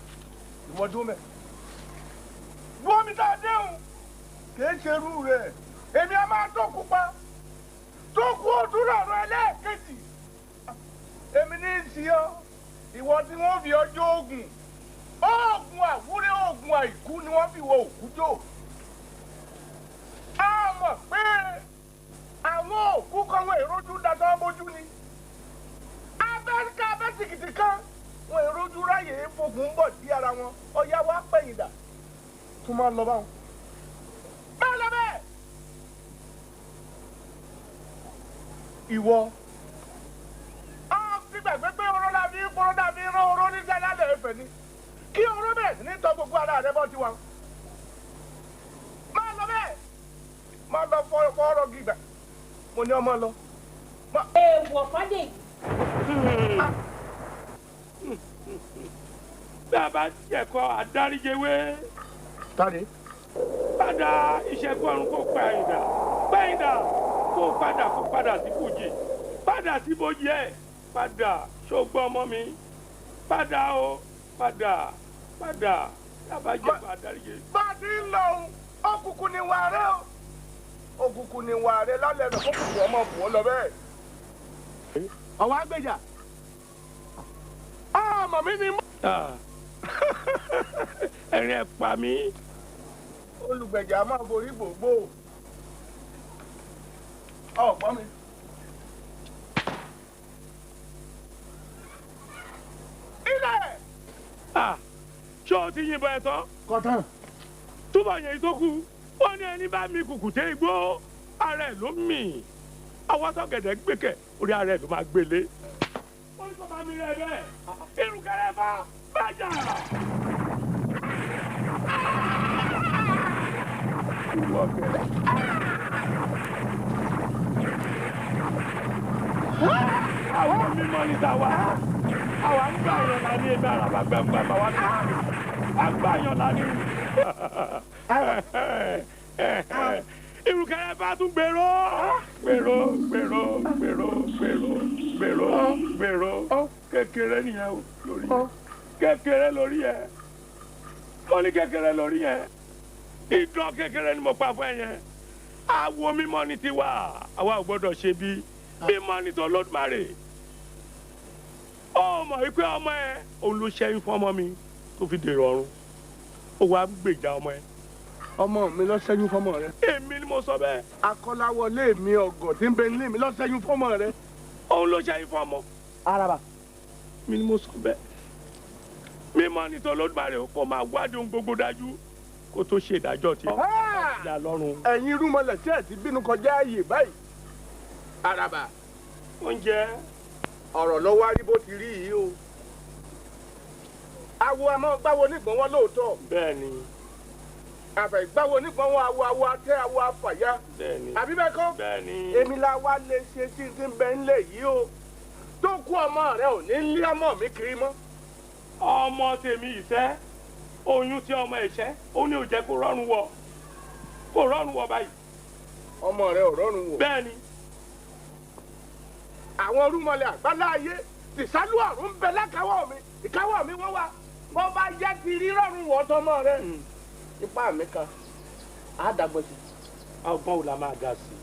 ìwọ́dún mẹ́. wọ́n mi tá a déhùn kìí ṣerú rẹ̀ èmi a máa tó kú pa tó kú òdúrà ọ̀rọ̀ ẹlẹ́ẹ̀kejì. èmi ní í sí ọ ìwọ tí wọ́n fi ọjọ́ ogun oògùn àwúrẹ́ oògùn àìkú ni wọ́n fi wọ òkú jò. a mọ̀ pé àwọn òkú kan wọn èròjú dáadáa bójú ni abẹ́ríkà abẹ́sìkìtì kan wọn èròjú ráyè fogun bọ̀ sí ara wọn ọ̀yá wa pẹ̀yìn dà tún máa lọ báwọn. bẹ́ẹ̀ lọ bẹ́ẹ̀ ìwọ á fi gbàgbé pé oró dàbí rán oró ní sẹ́lẹ̀ ẹ̀fẹ̀ ni kí oró bẹ́ẹ̀ ní tọ́ gbogbo ara rẹ bọ́ tiwa. máa lọ bẹ́ẹ̀ máa lọ fọ́ọ̀rọ̀ gíga mo ní ọmọ lọ. èèwọ̀ Fadeyi. bàbá jẹ̀kọ́ àdáríjẹwé. tani. padà ìṣẹ́gun ọ̀run kò pẹ̀yìndà kó padà sí fújì padà sí bójì ẹ̀ padà ṣògbọ́n ọmọ mi padà o padà bàbá jẹ̀kọ́ àdáríjẹ. bá a ti ń lọ òkùnkùn ni wà rẹ o òkùnkùn ni wà rẹ lálẹ́ rẹ̀ kókùnkùn ọmọ bù ó lọ bẹ́ẹ̀. ọwọ́ àgbèjà ọmọ mi ni. ẹ̀rín ẹ̀ pa mí. olùgbèjà máa borí gbogbo ọ̀pọ̀ mi. ilẹ̀. ṣé o ti yìnbọn ẹ̀ tán. kọ̀tàn. túbọ̀ yẹn tó kù wọ́n ní ẹni bá mi kùkùté igbó ara ẹ̀ ló mì àwọn sọ̀gẹ̀dẹ̀ gbẹ̀kẹ̀ orí ara ẹ̀ ló máa gbélé. wọ́n ní sọ́ba mi rẹ̀ bẹ́ẹ̀ irun kẹrẹ bá bàjá. àwọn mímọ́ ní tàwa àwa ń gbà yàn lání ẹgbẹ́ àràbà gbàgbà bàwá ní àgbà yàn lání. Irùkẹ̀rẹ̀ bá tún gbèrò kékeré nìyẹn o lórí kékeré lórí ẹ mo ní kékeré lórí ẹ ìdán kékeré ni mo pa fún ẹ yẹn àwo mímọ́ ní tiwa àwa ò gbọ́dọ̀ ṣe bí mímọ́ ní tó lódùmarè ó mọ̀ wípé ọmọ ẹ òun ló ṣẹ́yìn fún ọmọ mi tó fi dèrò ọ̀run ó wá ń gbèjà ọmọ ẹ. ọmọ mi lọ ṣẹ́yún fọ́mọ rẹ. èmi ni mo sọ bẹ́ẹ̀. akọ́láwọlé mi ọ̀gọ̀ tí ń bẹ nílé mi lọ ṣẹ́yún fọ́mọ rẹ. òun ló ṣẹ́yún fún ọmọ. araba. mi ni mo sọ bẹ́ẹ̀. mímọ́ ní t'Olódùmarè kó máa wádìí ohun gbogbo dájú kó tó ṣe ìdájọ́ tiẹ̀. ìyá lọ́rùn. ẹ̀yin irúnmọlẹ̀ tí ẹ̀ ti bínú kọjá ààyè báyìí. araba. oúnjẹ. ọ̀rọ̀ ló wá rí bó ti rí yìí o. awo àmọ́ gbáwo nígbọ̀n wọn lóòótọ́. bẹ́ẹ̀ ni. àfẹ̀ gbáwo nígbọ̀n wọn awo atẹ́ awo afàyà. bẹ́ẹ̀ ni. àbí bẹ́ẹ̀ kọ́. bẹ́ẹ̀ ni. èmi la wá lè ṣe tí ti ń bẹ ńlẹ̀ yìí o. tó kú ọmọ rẹ ò ní lé ọmọ mi kiri mọ́. ọmọ tèmi ìfẹ́ oyún tí ọmọ ẹ̀ṣẹ́ ó ní ò jẹ́ kó rọrùn wọ báyìí. ọmọ rẹ ò rọrùn wọ. bẹ́ẹ̀ ni. àwọn orúmọlẹ̀ àgbálá ayé tìsálú àrùn ń bẹ lákàwọ́ mi ìkáwọ́ mi wọ́n wá bó bá jẹ́ ti rí rọrùn wọ tọmọ rẹ. ipá mi kan á dàgbọ́ sí. ọgbọ́n ò la máa ga sí.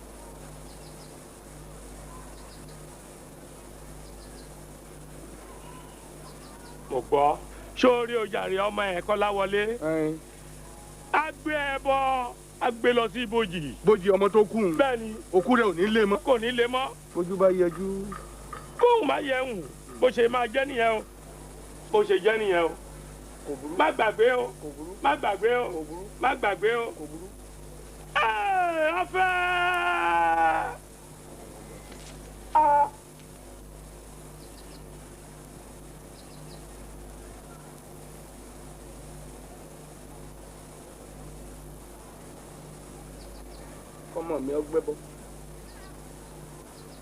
mo gbọ́ sórí ojàre ọmọ ẹ̀ Kọ́láwọlé a gbé ẹ bọ́ a gbé lọ sí ibojì. bojì ọmọ tó kù. bẹ́ẹ̀ni. òkú rẹ ò ní lé mọ́. kò ní lé mọ́. fojú bá yẹjú. kóun má yẹ ń bó ṣe máa jẹ́ nìyẹn o bó ṣe jẹ́ nìyẹn o má gbàgbé o má gbàgbé o má gbàgbé o. ọfẹ. kọ́mọ mi ọgbẹ́ bọ́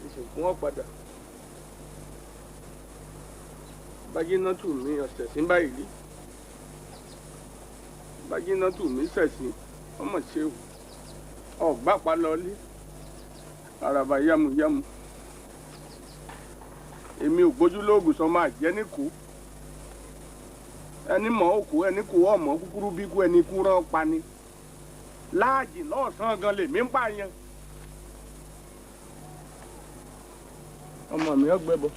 ìsìnkú wọn padà bájínátù mi ọ̀sẹ̀ sí báyìí rí bájínátù mi sẹ̀sìn ọmọ ṣéwù ọ̀gbá pa lọ́lé àràbà yámuyámu èmi ò gbójúlóògùn sọ máa jẹ́ níkù ẹni mọ̀ òkú ẹni kò ọmọ kúkúrú bí kú ẹni kú rán pa ni láàjì lọ́sàn-án gan lèmi ń pààyàn ọmọ mi ọgbẹ́ bọ.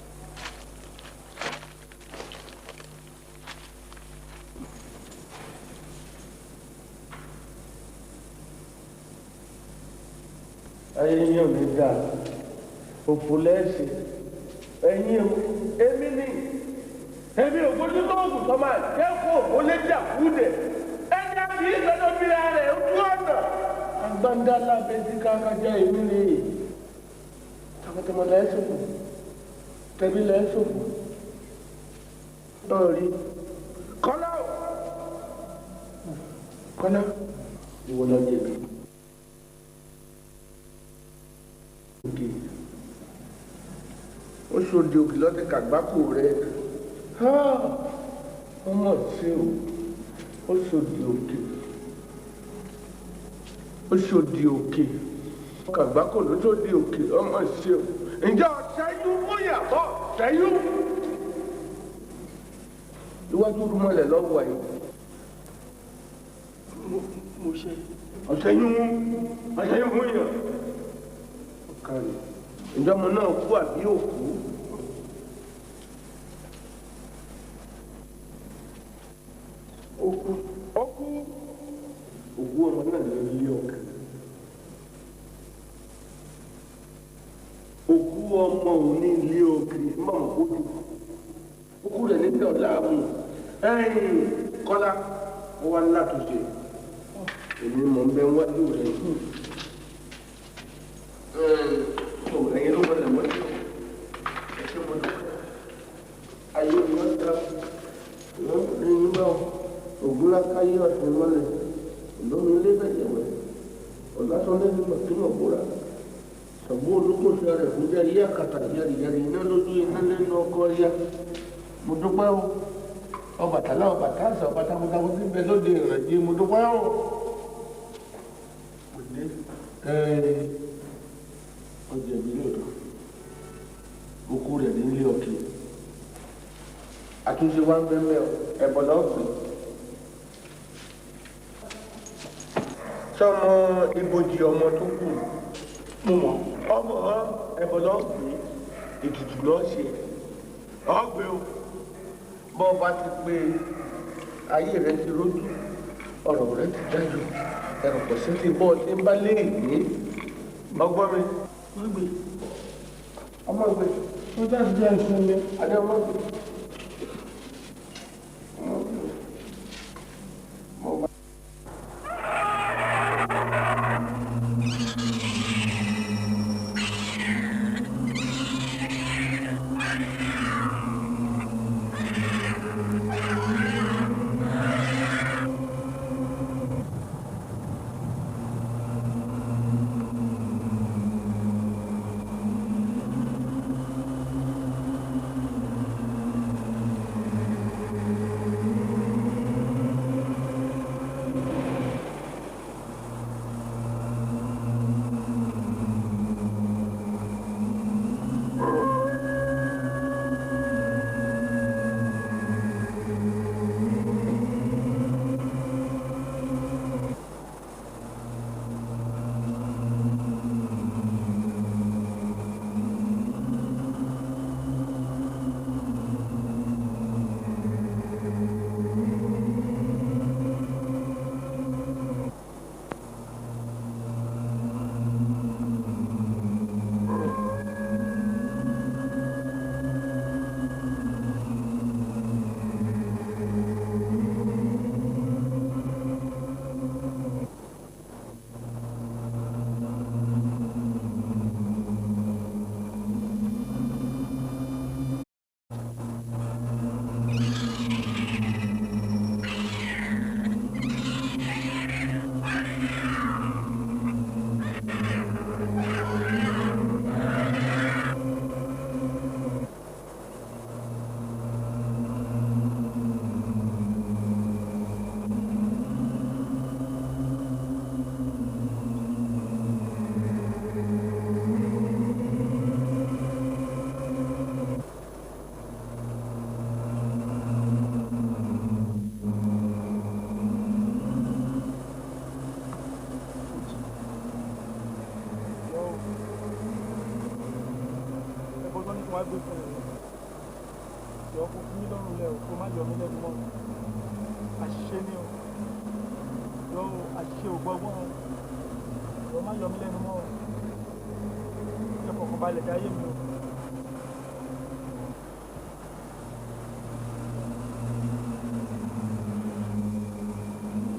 ayé yín ò ní dà òfò lẹ́sìn ẹ̀yin èmi ni èmi ò gbójú lóògùn tó máa jẹ́ kó o lè jà kúdẹ̀ ẹni àti ìgbẹ́dọ̀ bí ara rẹ̀ ojú ọ̀nà. agbanda lábẹ́ tí kákájá èmi rè é tọmọtọmọ lẹ́sùn tẹ̀bí lẹ́sùn lọ́ọ̀rí kọ́lá kọ́lá ìwọ lọ jẹ̀bi. ó ṣòdì òkè lọ́tẹ̀ kàgbákò rẹ̀ ọmọ tí ó ṣòdì òkè ó ṣòdì òkè kàgbákò ló ṣòdì òkè ọmọ tí ó ǹjẹ́ ọ̀ṣẹ́yún fúnyà bọ́ ṣẹ́yún iwájú rúmọlẹ̀ lọ́wọ́ ẹ̀ mo ṣe ọ̀ṣẹ́yún fúnyà ọ̀kàrí ǹjẹ́ ọmọ náà kú àbí òkú. Òkú òkú ọmọ náà lè lé ọkàn. Òkú ọmọ òun ní ilé òkè mọ̀ òkú. Òkú rẹ̀ níbi ọ̀la ààbò. Kọ́lá ó wá látúnṣe. Èmi mọ̀ ń bẹ wájú rẹ̀. Ẹ̀yin ló wọlé wọlé. Ẹ̀ṣẹ̀ wọlé. Ayé mi wọ́n ta. Lẹ́yìn báwọn ògúnlá káyé ọ̀sẹ̀ mọ́lẹ̀ olómi ilé bẹ̀jẹ̀ wẹ̀ ọ̀làsọ́lẹ̀ nígbà tí wọ́n bóra ṣàgbọ́n olókòṣe rẹ̀ fún jẹ́ iye àkàtà yẹrìyẹrì iná lójú iná lẹ́nu ọkọ̀ ya mo dúpẹ́ o Ọbàtálá Ọbàtáàsà ọbàtàkùtàkù tí bẹ lóde ìrìnàjò mo dúpẹ́ o. ọjà ìbí lòdù okú rẹ̀ nílé ọ̀kẹ́ àtúnṣe wa ń bẹ́ẹ̀ ẹ̀bọ̀n náà pè sọmọ ibojì ọmọ tó kù mú wọn ọmọ ẹ̀bọ̀n náà pè ètùtù náà ṣe ọgbẹ́ o bọ́ bá ti pé ayé rẹ ti rójú ọ̀rọ̀ rẹ ti dájú ẹ̀rọ kò sí ti bọ́ ọtí ń bá lé ìgbé ọgbọ́n mi. wọ́n gbé ọmọ gbé. wọ́n jáde jẹ́ ìsun mi. adé ọmọ gbé.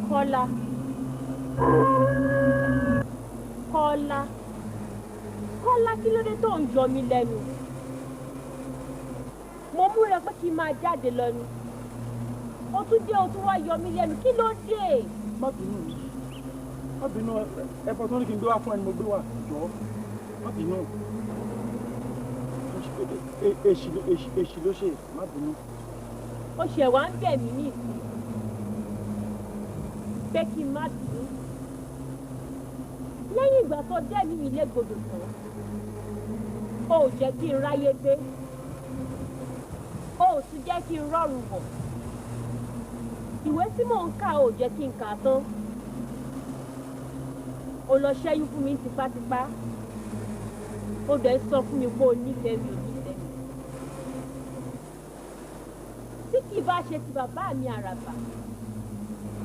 Kọ́lá Kọ́lá Kọ́lá kí ló dé tó ń yọ mí lẹ́nu mo múra pé kí n máa jáde lọ ni o tún dé o tún wá yọ mí lẹ́nu kí ló dé. má bínú ẹ̀fọ́ tó ní kí n gbé wá fún ẹni mo gbé wá jọ má bínú èsì ló ṣe má bínú. o ṣẹ̀ wá ń bẹ̀ mí ní ìsìn pé kí n má bínú lẹ́yìn ìgbà tó dẹ́mi mi légbodò tán o ò jẹ́ kí n ráyé gbé o ò tún jẹ́ kí n rọrùn wọ̀ ìwé tí mò ń kà ò jẹ́ kí n kà á tán o lọ ṣẹ́yún fún mi tipátipá o dẹ̀ sọ fún mi pé o nífẹ̀ẹ́ mi ò nífẹ̀ẹ́ mi tí kì í bá ṣe ti bàbá mi àràbà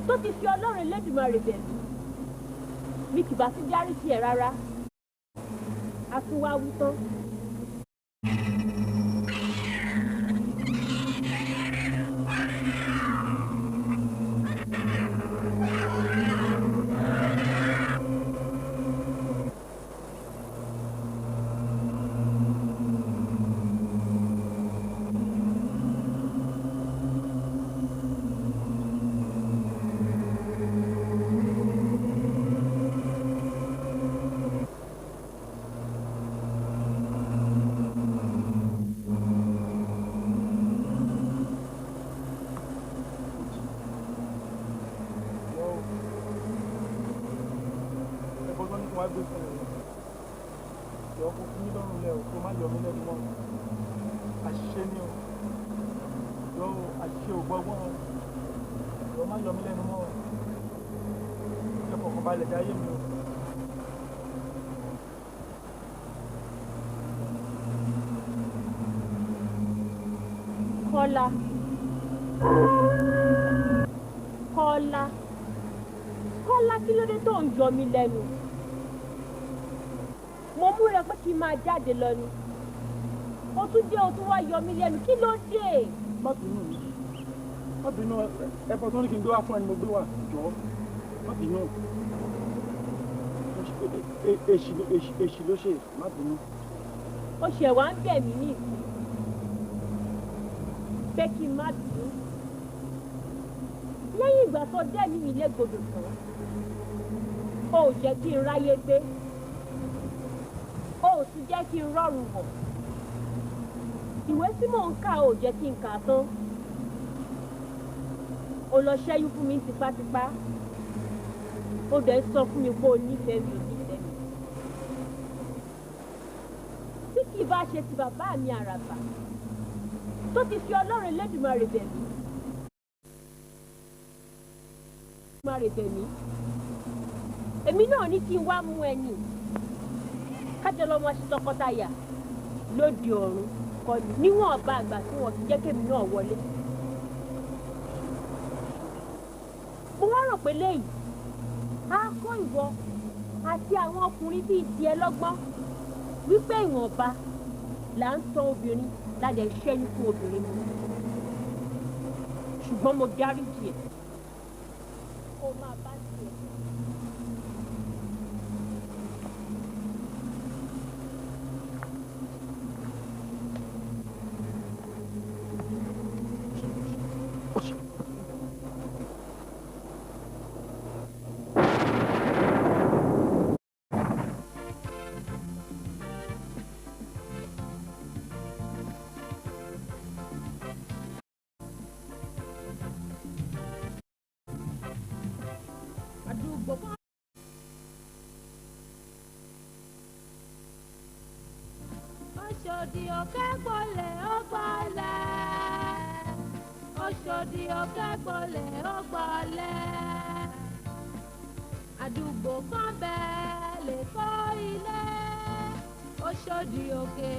tó ti fi Ọlọ́run Elédùmarè bẹ̀ mí mi kì bá ti dárí sí ẹ rárá a tún wá wí tán. Kọ́lá kí ló dé tó ń yọ mí lẹ́nu mo múra pé kí n máa jáde lọ ni o tún dé o tún wá yọ mí lẹ́nu kí ló dé. má bínú ẹ̀fọ́ tó ní kí n gbé wá fún ẹni mo gbé wá jọ má bínú èsì ló ṣe má bínú. o ṣẹ̀ wá ń bẹ̀ mí ní ìsìn pé kí n má bínú lẹ́yìn ìgbà tó dẹ́mi mi légbodò tán o ò jẹ́ kí n ráyé gbé o ò sì jẹ́ kí n rọrùn wọ̀ ìwé tí mò ń kà ò jẹ́ kí n kà tán o lọ ṣẹ́yún fún mi tipátipá o dẹ̀ sọ fún mi pé o nífẹ̀ẹ́ mi ò nífẹ̀ẹ́ mi tí kì í bá ṣe ti bàbá mi àràbà tó ti fi Ọlọ́run Elédùmarè bẹ̀ mí èmi náà ní kí n wá mú ẹni kájọ lọ́mọ ṣe tọkọtaya lóde ọ̀run kọlù níwọ̀n ọba àgbà tí wọ́n ti jẹ́ kémi náà wọlé. mo wá rò pé léyìí á kọ́ ìwọ àti àwọn ọkùnrin bíi tiẹ̀ lọ́gbọ́n wípé ìwọ̀nba là ń tọ́ obìnrin ládẹ ṣẹ́yún fún obìnrin mu ṣùgbọ́n mo dáríjì ẹ̀ kó máa bá tiẹ̀. Oshodi Oke gbọ́lẹ̀ ó gbọ́lẹ̀. Oshodi Oke gbọ́lẹ̀ ó gbọ́lẹ̀. Àdúgbò kan bẹ́ẹ̀ lè kọ́ ilé. Oshodi Oke.